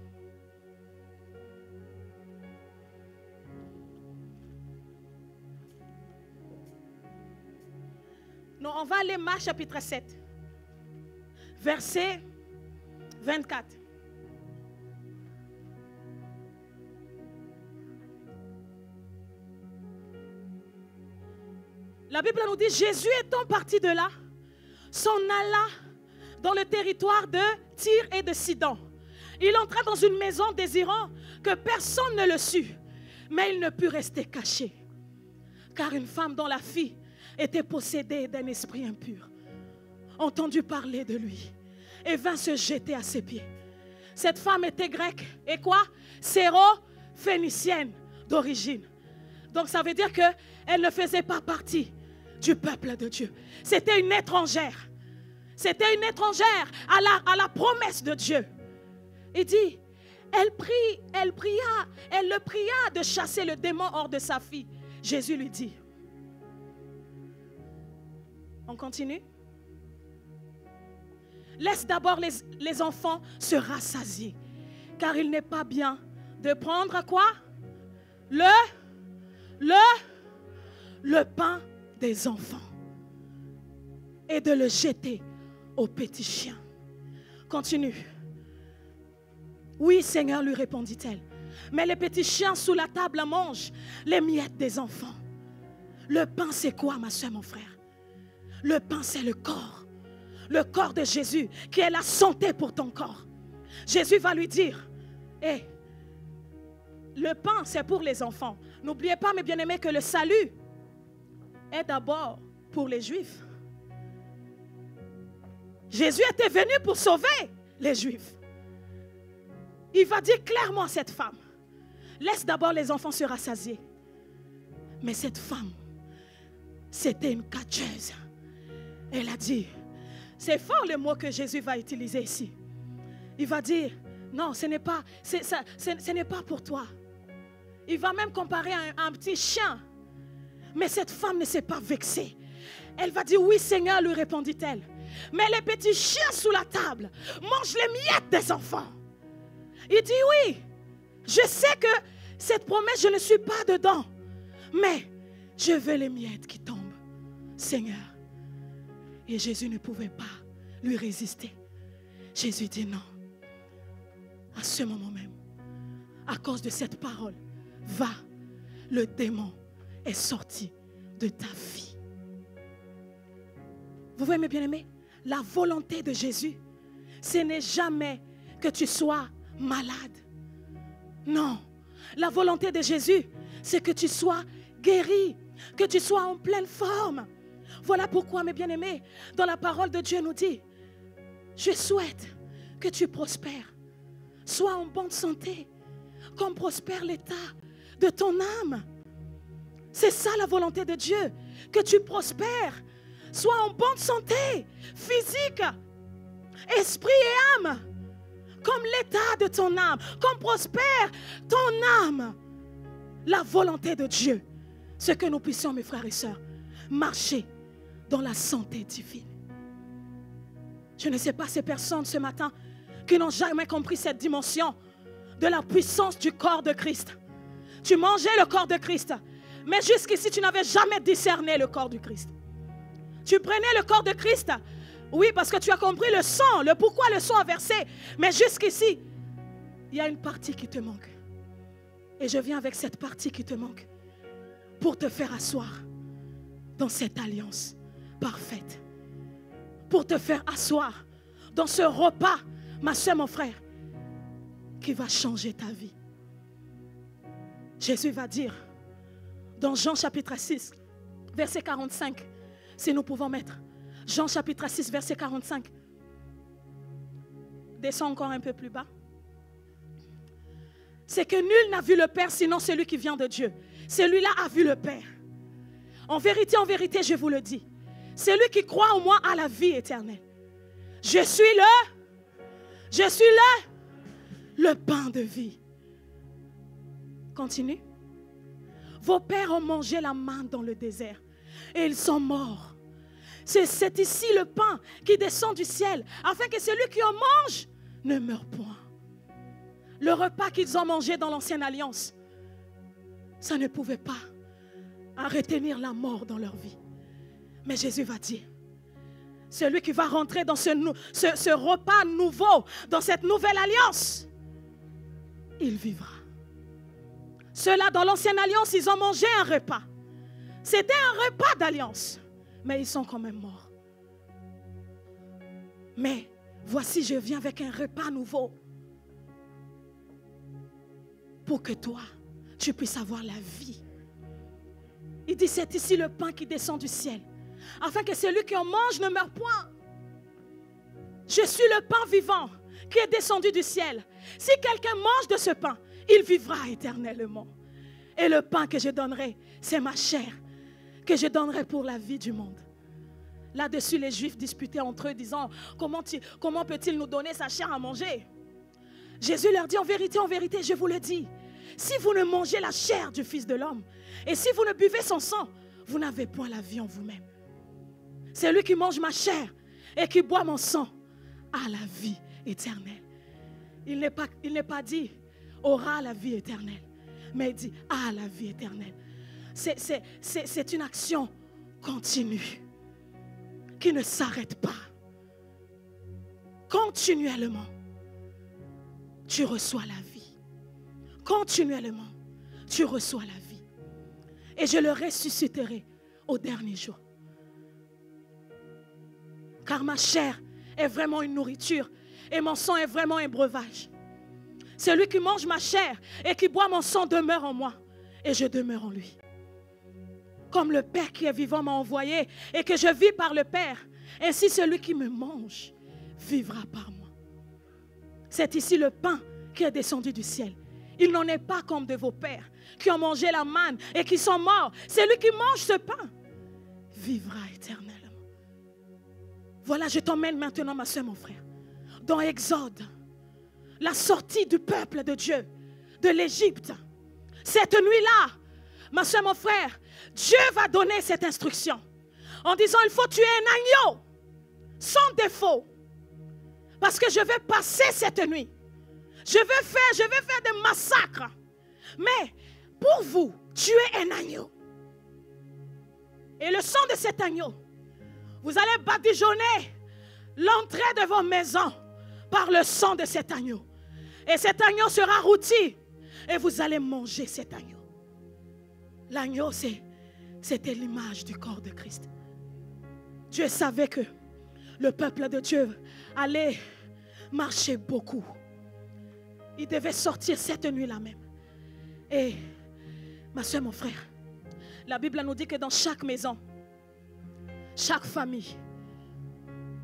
Non, on va aller Marc, chapitre 7, verset 24. La Bible nous dit, Jésus étant parti de là, s'en alla dans le territoire de Tyr et de Sidon. Il entra dans une maison désirant que personne ne le sût, mais il ne put rester caché, car une femme dont la fille était possédée d'un esprit impur entendit parler de lui et vint se jeter à ses pieds. Cette femme était grecque et quoi? Syro-phénicienne d'origine. Donc ça veut dire qu'elle ne faisait pas partie du peuple de Dieu. C'était une étrangère. C'était une étrangère à la promesse de Dieu. Il dit, elle le pria de chasser le démon hors de sa fille. Jésus lui dit, on continue. Laisse d'abord les enfants se rassasier, car il n'est pas bien de prendre quoi? Le pain des enfants et de le jeter aux petits chiens. Continue. Oui, Seigneur, lui répondit-elle. Mais les petits chiens sous la table mangent les miettes des enfants. Le pain, c'est quoi, ma soeur, mon frère? Le pain, c'est le corps. Le corps de Jésus, qui est la santé pour ton corps. Jésus va lui dire, le pain, c'est pour les enfants. N'oubliez pas, mes bien-aimés, que le salut est d'abord pour les Juifs. Jésus était venu pour sauver les Juifs. Il va dire clairement à cette femme, laisse d'abord les enfants se rassasier. Mais cette femme, c'était une catcheuse. Elle a dit, c'est fort le mot que Jésus va utiliser ici. Il va dire, non, ce n'est pas pour toi. Il va même comparer à un petit chien. Mais cette femme ne s'est pas vexée. Elle va dire, oui Seigneur, lui répondit-elle. Mais les petits chiens sous la table mangent les miettes des enfants. Il dit, oui, je sais que cette promesse, je ne suis pas dedans. Mais je veux les miettes qui tombent, Seigneur. Et Jésus ne pouvait pas lui résister. Jésus dit non. À ce moment même, à cause de cette parole, va, le démon est sorti de ta vie. Vous voyez mes bien-aimés, la volonté de Jésus, ce n'est jamais que tu sois malade. Non, la volonté de Jésus, c'est que tu sois guéri que tu sois en pleine forme. Voilà pourquoi, mes bien-aimés, dans la parole de Dieu nous dit, je souhaite que tu prospères, sois en bonne santé, comme prospère l'état de ton âme. C'est ça la volonté de Dieu, que tu prospères, sois en bonne santé, physique, esprit et âme, comme l'état de ton âme, comme prospère ton âme. La volonté de Dieu, c'est que nous puissions, mes frères et sœurs, marcher dans la santé divine. Je ne sais pas ces personnes ce matin qui n'ont jamais compris cette dimension de la puissance du corps de Christ. Tu mangeais le corps de Christ, mais jusqu'ici tu n'avais jamais discerné le corps du Christ. Tu prenais le corps de Christ, oui, parce que tu as compris le sang, le pourquoi le sang a versé, mais jusqu'ici il y a une partie qui te manque. Et je viens avec cette partie qui te manque pour te faire asseoir dans cette alliance parfaite, pour te faire asseoir dans ce repas, ma soeur, mon frère, qui va changer ta vie. Jésus va dire dans Jean chapitre 6, verset 45, si nous pouvons mettre Jean chapitre 6, verset 45. Descends encore un peu plus bas. C'est que nul n'a vu le Père sinon celui qui vient de Dieu. Celui-là a vu le Père. En vérité, je vous le dis, celui qui croit en moi a la vie éternelle. Je suis le pain de vie. Continue. Vos pères ont mangé la manne dans le désert et ils sont morts. C'est ici le pain qui descend du ciel, afin que celui qui en mange ne meure point. Le repas qu'ils ont mangé dans l'ancienne alliance, ça ne pouvait pas retenir la mort dans leur vie. Mais Jésus va dire, celui qui va rentrer dans ce repas nouveau, dans cette nouvelle alliance, il vivra. Ceux-là, dans l'ancienne alliance, ils ont mangé un repas. C'était un repas d'alliance, mais ils sont quand même morts. Mais voici, je viens avec un repas nouveau pour que toi, tu puisses avoir la vie. Il dit, c'est ici le pain qui descend du ciel, afin que celui qui en mange ne meure point. Je suis le pain vivant qui est descendu du ciel. Si quelqu'un mange de ce pain, il vivra éternellement. Et le pain que je donnerai, c'est ma chair, que je donnerai pour la vie du monde. Là-dessus, les Juifs disputaient entre eux, disant, comment peut-il nous donner sa chair à manger? Jésus leur dit, en vérité, je vous le dis, si vous ne mangez la chair du Fils de l'homme, et si vous ne buvez son sang, vous n'avez point la vie en vous-même. Celui qui mange ma chair et qui boit mon sang a la vie éternelle. Il n'est pas dit aura la vie éternelle, mais il dit a la vie éternelle. C'est une action continue qui ne s'arrête pas. Continuellement, tu reçois la vie. Continuellement, tu reçois la vie. Et je le ressusciterai au dernier jour. Car ma chair est vraiment une nourriture et mon sang est vraiment un breuvage. Celui qui mange ma chair et qui boit mon sang demeure en moi et je demeure en lui. Comme le Père qui est vivant m'a envoyé et que je vis par le Père, ainsi celui qui me mange vivra par moi. C'est ici le pain qui est descendu du ciel. Il n'en est pas comme de vos pères qui ont mangé la manne et qui sont morts. Celui qui mange ce pain vivra éternellement. Voilà, je t'emmène maintenant, ma soeur, mon frère, dans Exode, la sortie du peuple de Dieu de l'Égypte. Cette nuit-là, ma soeur, mon frère, Dieu va donner cette instruction en disant, il faut tuer un agneau sans défaut, parce que je vais passer cette nuit. Je vais faire des massacres. Mais pour vous, tuez un agneau. Et le sang de cet agneau, vous allez badigeonner l'entrée de vos maisons par le sang de cet agneau. Et cet agneau sera rôti et vous allez manger cet agneau. L'agneau, c'était l'image du corps de Christ. Dieu savait que le peuple de Dieu allait marcher beaucoup. Il devait sortir cette nuit-là même. Et ma soeur, mon frère, La Bible nous dit que dans chaque maison, chaque famille,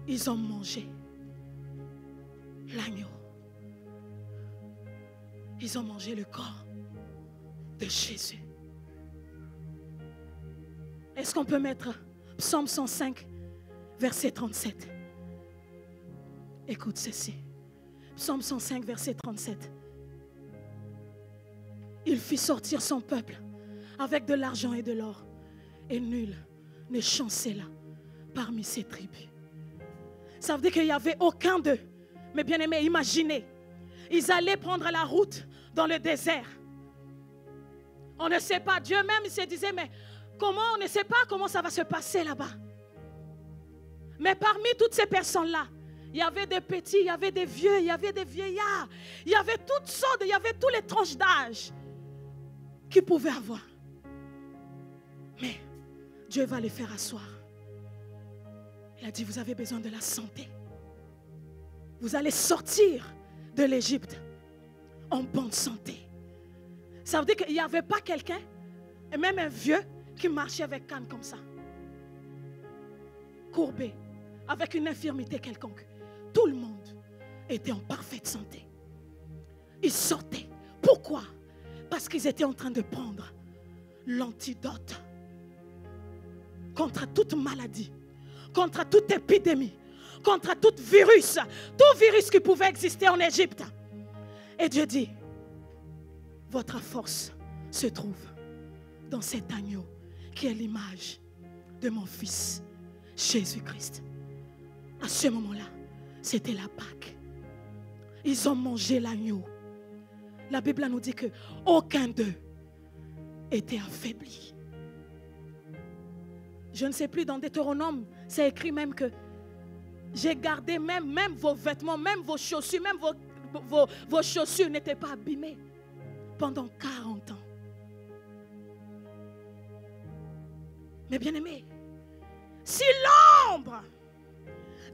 ils ont mangé l'agneau. Ils ont mangé le corps de Jésus. Est-ce qu'on peut mettre Psaume 105, verset 37? Écoute ceci. Psaume 105, verset 37. Il fit sortir son peuple avec de l'argent et de l'or, et nul ne chancela parmi ses tribus. Ça veut dire qu'il n'y avait aucun d'eux. Mais bien aimés, imaginez, ils allaient prendre la route dans le désert. On ne sait pas, Dieu même il se disait, mais comment, on ne sait pas comment ça va se passer là-bas. Mais parmi toutes ces personnes-là, il y avait des petits, il y avait des vieux, il y avait des vieillards, il y avait toutes sortes, il y avait tous les tranches d'âge qu'ils pouvaient avoir. Mais Dieu va les faire asseoir. Il a dit, vous avez besoin de la santé. Vous allez sortir de l'Égypte en bonne santé. Ça veut dire qu'il n'y avait pas quelqu'un, et même un vieux, qui marchait avec canne comme ça. Courbé, avec une infirmité quelconque. Tout le monde était en parfaite santé. Ils sortaient. Pourquoi? Parce qu'ils étaient en train de prendre l'antidote contre toute maladie, contre toute épidémie, contre tout virus qui pouvait exister en Égypte. Et Dieu dit, votre force se trouve dans cet agneau qui est l'image de mon fils Jésus-Christ. À ce moment-là, c'était la Pâque. Ils ont mangé l'agneau. La Bible nous dit qu'aucun d'eux était affaibli. Je ne sais plus, dans Deutéronome, c'est écrit même que j'ai gardé même vos vêtements, même vos chaussures, même vos chaussures n'étaient pas abîmées pendant 40 ans. Mais bien aimé, si l'ombre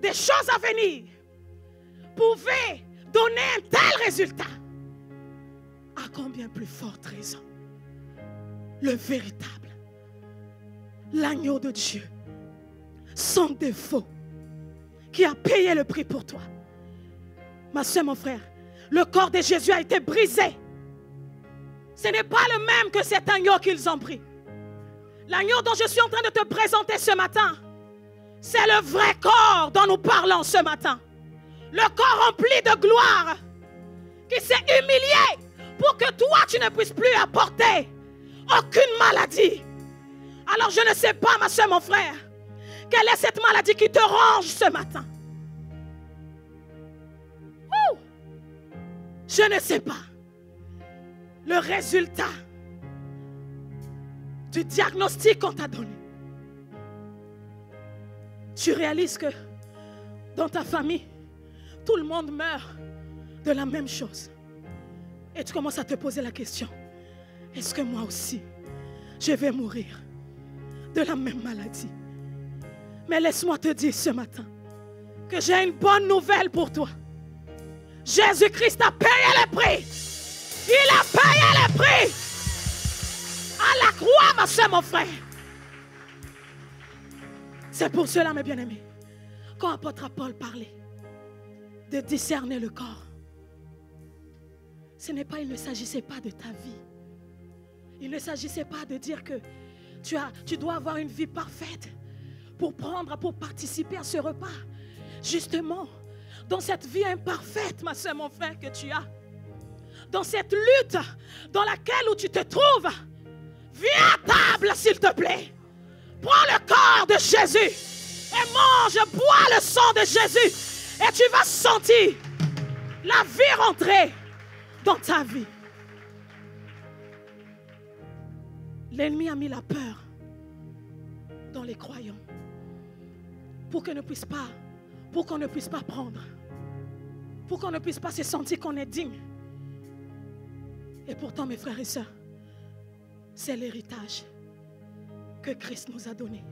des choses à venir pouvait donner un tel résultat, à combien plus forte raison le véritable, l'agneau de Dieu, sans défaut, qui a payé le prix pour toi. Ma soeur, mon frère, le corps de Jésus a été brisé. Ce n'est pas le même que cet agneau qu'ils ont pris. L'agneau dont je suis en train de te présenter ce matin, c'est le vrai corps dont nous parlons ce matin. Le corps rempli de gloire, qui s'est humilié pour que toi tu ne puisses plus apporter aucune maladie. Alors je ne sais pas, ma soeur, mon frère, quelle est cette maladie qui te ronge ce matin? Ouh! Je ne sais pas. Le résultat du diagnostic qu'on t'a donné. Tu réalises que dans ta famille, tout le monde meurt de la même chose. Et tu commences à te poser la question, est-ce que moi aussi, je vais mourir de la même maladie? Mais laisse-moi te dire ce matin que j'ai une bonne nouvelle pour toi. Jésus-Christ a payé le prix. Il a payé le prix. À la croix, ma soeur, mon frère. C'est pour cela, mes bien-aimés, quand l'apôtre Paul parlait de discerner le corps, il ne s'agissait pas de ta vie. Il ne s'agissait pas de dire que tu dois avoir une vie parfaite pour participer à ce repas. Justement, dans cette vie imparfaite, ma soeur, mon frère, que tu as, dans cette lutte dans laquelle où tu te trouves, viens à table, s'il te plaît. Prends le corps de Jésus et mange, bois le sang de Jésus et tu vas sentir la vie rentrer dans ta vie. L'ennemi a mis la peur dans les croyants pour qu'on ne puisse pas prendre, pour qu'on ne puisse pas se sentir qu'on est digne. Et pourtant, mes frères et sœurs, c'est l'héritage que Christ nous a donné.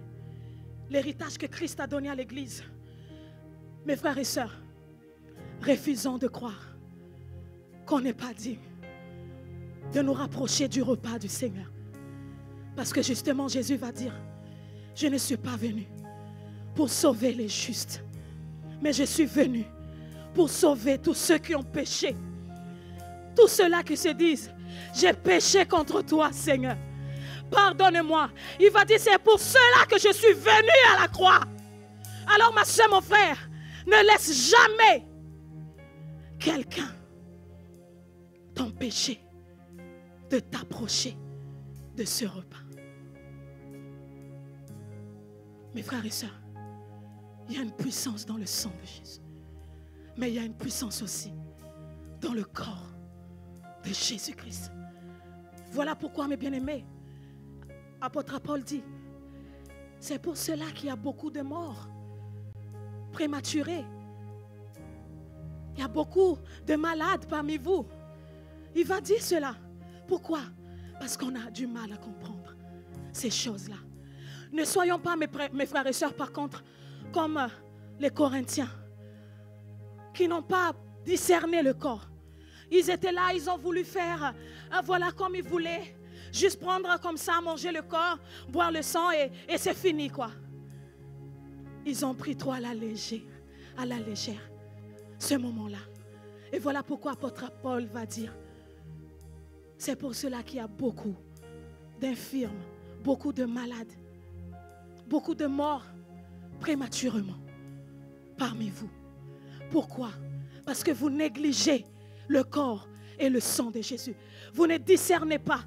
L'héritage que Christ a donné à l'Église. Mes frères et sœurs, refusons de croire qu'on n'est pas digne de nous rapprocher du repas du Seigneur. Parce que justement, Jésus va dire, je ne suis pas venu pour sauver les justes, mais je suis venu pour sauver tous ceux qui ont péché. Tous ceux-là qui se disent, j'ai péché contre toi, Seigneur. Pardonne-moi. Il va dire, c'est pour cela que je suis venu à la croix. Alors ma soeur, mon frère, ne laisse jamais quelqu'un t'empêcher de t'approcher de ce repas. Mes frères et sœurs, il y a une puissance dans le sang de Jésus. Mais il y a une puissance aussi dans le corps de Jésus-Christ. Voilà pourquoi, mes bien-aimés, apôtre Paul dit, c'est pour cela qu'il y a beaucoup de morts prématurés. Il y a beaucoup de malades parmi vous. Il va dire cela. Pourquoi? Parce qu'on a du mal à comprendre ces choses-là. Ne soyons pas, mes frères et sœurs, par contre, comme les Corinthiens, qui n'ont pas discerné le corps. Ils étaient là, ils ont voulu faire, voilà comme ils voulaient, juste prendre comme ça, manger le corps, boire le sang et c'est fini, quoi. Ils ont pris trop à la légère, ce moment-là. Et voilà pourquoi apôtre Paul va dire, c'est pour cela qu'il y a beaucoup d'infirmes, beaucoup de malades, beaucoup de morts prématurément parmi vous. Pourquoi? Parce que vous négligez le corps et le sang de Jésus. Vous ne discernez pas.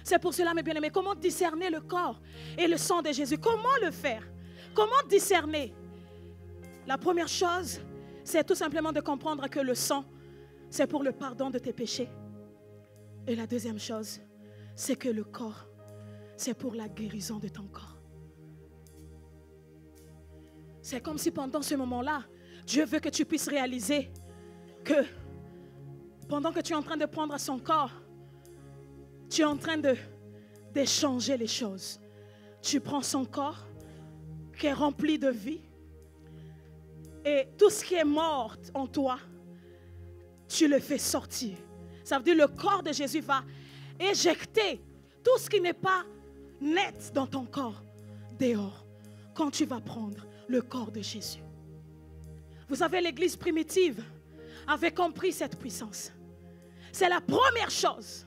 C'est pour cela, mes bien-aimés, comment discerner le corps et le sang de Jésus? Comment le faire? Comment discerner? La première chose, c'est tout simplement de comprendre que le sang, c'est pour le pardon de tes péchés. Et la deuxième chose, c'est que le corps, c'est pour la guérison de ton corps. C'est comme si pendant ce moment-là, Dieu veut que tu puisses réaliser que pendant que tu es en train de prendre son corps, tu es en train d'échanger les choses. Tu prends son corps qui est rempli de vie et tout ce qui est mort en toi, tu le fais sortir. Ça veut dire le corps de Jésus va éjecter tout ce qui n'est pas net dans ton corps dehors quand tu vas prendre le corps de Jésus. Vous savez, l'église primitive avait compris cette puissance. C'est la première chose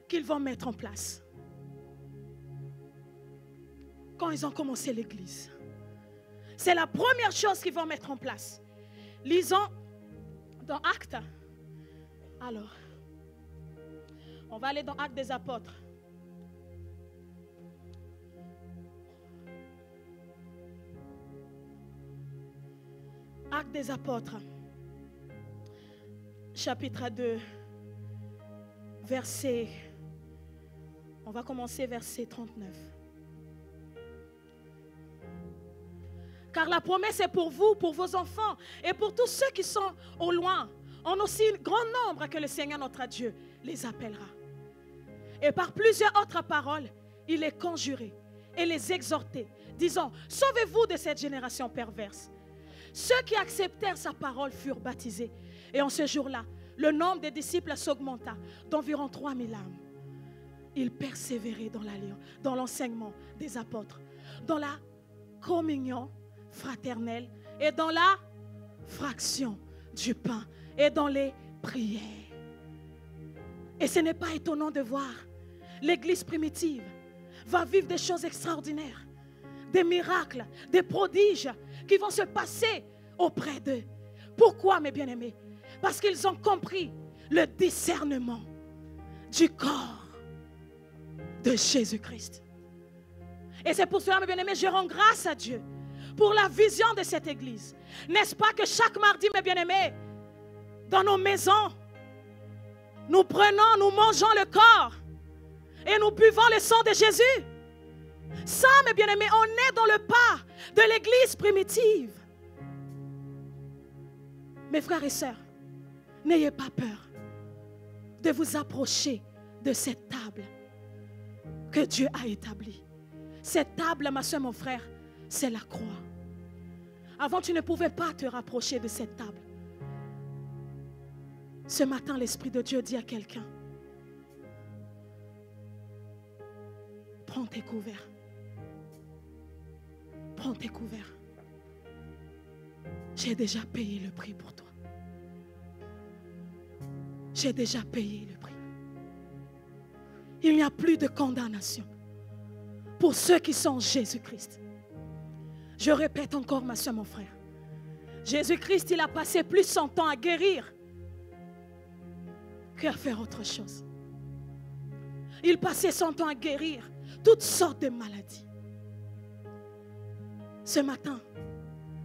qu'ils vont mettre en place quand ils ont commencé l'église. C'est la première chose qu'ils vont mettre en place. Lisons dans Actes. Alors, on va aller dans Actes des Apôtres. Actes des Apôtres, chapitre 2, verset, on va commencer verset 39. Car la promesse est pour vous, pour vos enfants et pour tous ceux qui sont au loin, en aussi grand nombre que le Seigneur notre Dieu les appellera. Et par plusieurs autres paroles, il les conjurait et les exhortait, disant, sauvez-vous de cette génération perverse. Ceux qui acceptèrent sa parole furent baptisés. Et en ce jour-là, le nombre des disciples s'augmenta d'environ 3000 âmes. Ils persévéraient dans l'enseignement des apôtres, dans la communion fraternelle et dans la fraction du pain et dans les prières. Et ce n'est pas étonnant de voir l'église primitive va vivre des choses extraordinaires, des miracles, des prodiges qui vont se passer auprès d'eux. Pourquoi, mes bien-aimés? Parce qu'ils ont compris le discernement du corps de Jésus-Christ. Et c'est pour cela, mes bien-aimés, je rends grâce à Dieu pour la vision de cette église. N'est-ce pas que chaque mardi, mes bien-aimés, dans nos maisons, nous prenons, nous mangeons le corps et nous buvons le sang de Jésus? Ça, mes bien-aimés, on est dans le pas de l'église primitive. Mes frères et sœurs, n'ayez pas peur de vous approcher de cette table que Dieu a établie. Cette table, ma soeur, mon frère, c'est la croix. Avant, tu ne pouvais pas te rapprocher de cette table. Ce matin, l'Esprit de Dieu dit à quelqu'un, Prends tes couverts. Prends tes couverts. J'ai déjà payé le prix pour toi. J'ai déjà payé le prix. Il n'y a plus de condamnation pour ceux qui sont en Jésus-Christ. Je répète encore, ma soeur, mon frère. Jésus-Christ, il a passé plus son temps à guérir qu'à faire autre chose. Il passait son temps à guérir toutes sortes de maladies. Ce matin,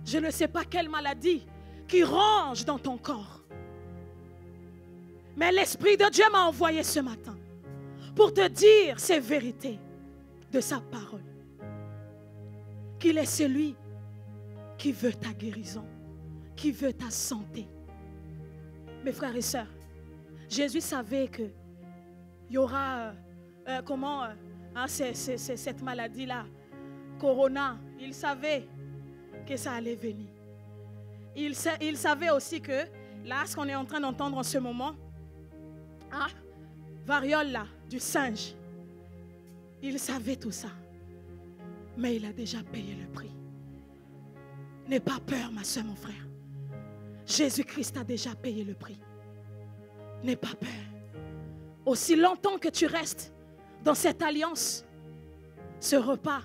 je ne sais pas quelle maladie qui ronge dans ton corps. Mais l'Esprit de Dieu m'a envoyé ce matin pour te dire ces vérités de sa parole. Qu'il est celui qui veut ta guérison, qui veut ta santé. Mes frères et sœurs, Jésus savait qu'il y aura cette maladie-là, Corona. Il savait que ça allait venir. Il savait aussi que, là, ce qu'on est en train d'entendre en ce moment, variole là, du singe, il savait tout ça. Mais il a déjà payé le prix. N'aie pas peur, ma soeur, mon frère. Jésus-Christ a déjà payé le prix. N'aie pas peur. Aussi longtemps que tu restes dans cette alliance, ce repas,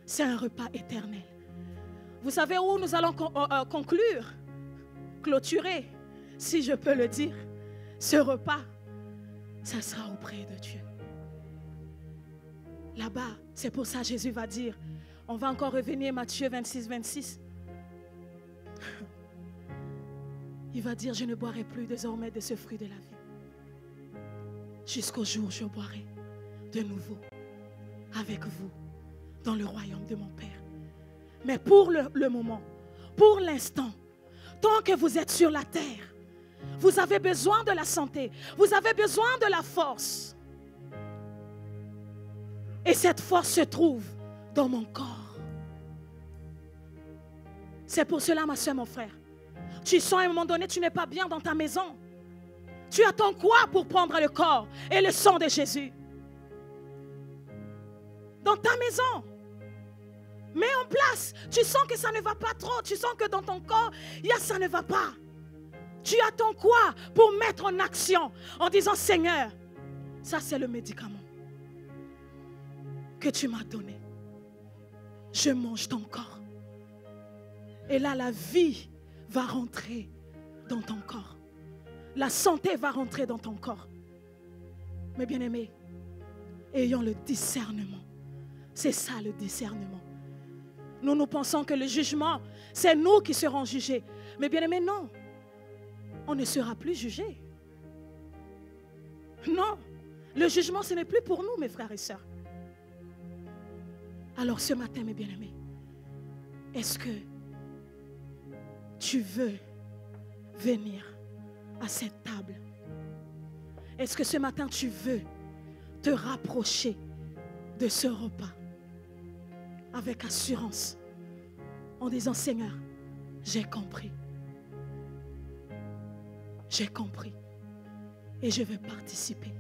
c'est un repas éternel. Vous savez où nous allons conclure, clôturer, si je peux le dire, ce repas, ça sera auprès de Dieu. Là-bas, c'est pour ça que Jésus va dire, on va encore revenir Matthieu 26, 26. Il va dire, je ne boirai plus désormais de ce fruit de la vie. Jusqu'au jour où je boirai de nouveau avec vous dans le royaume de mon Père. Mais pour le moment, pour l'instant, tant que vous êtes sur la terre, vous avez besoin de la santé, vous avez besoin de la force. Et cette force se trouve dans mon corps. C'est pour cela, ma soeur, mon frère, tu sens à un moment donné, tu n'es pas bien dans ta maison. Tu attends quoi pour prendre le corps et le sang de Jésus? Dans ta maison. Mets en place. Tu sens que ça ne va pas trop. Tu sens que dans ton corps, ça ne va pas. Tu attends quoi pour mettre en action en disant, Seigneur, ça c'est le médicament que tu m'as donné. Je mange ton corps. Et là, la vie va rentrer dans ton corps. La santé va rentrer dans ton corps. Mes bien-aimés, ayons le discernement. C'est ça le discernement. Nous pensons que le jugement, c'est nous qui serons jugés. Mais bien-aimés, non. On ne sera plus jugés. Non. Le jugement, ce n'est plus pour nous, mes frères et sœurs. Alors ce matin, mes bien-aimés, est-ce que tu veux venir à cette table? Est-ce que ce matin, tu veux te rapprocher de ce repas avec assurance en disant, Seigneur, j'ai compris. J'ai compris et je veux participer.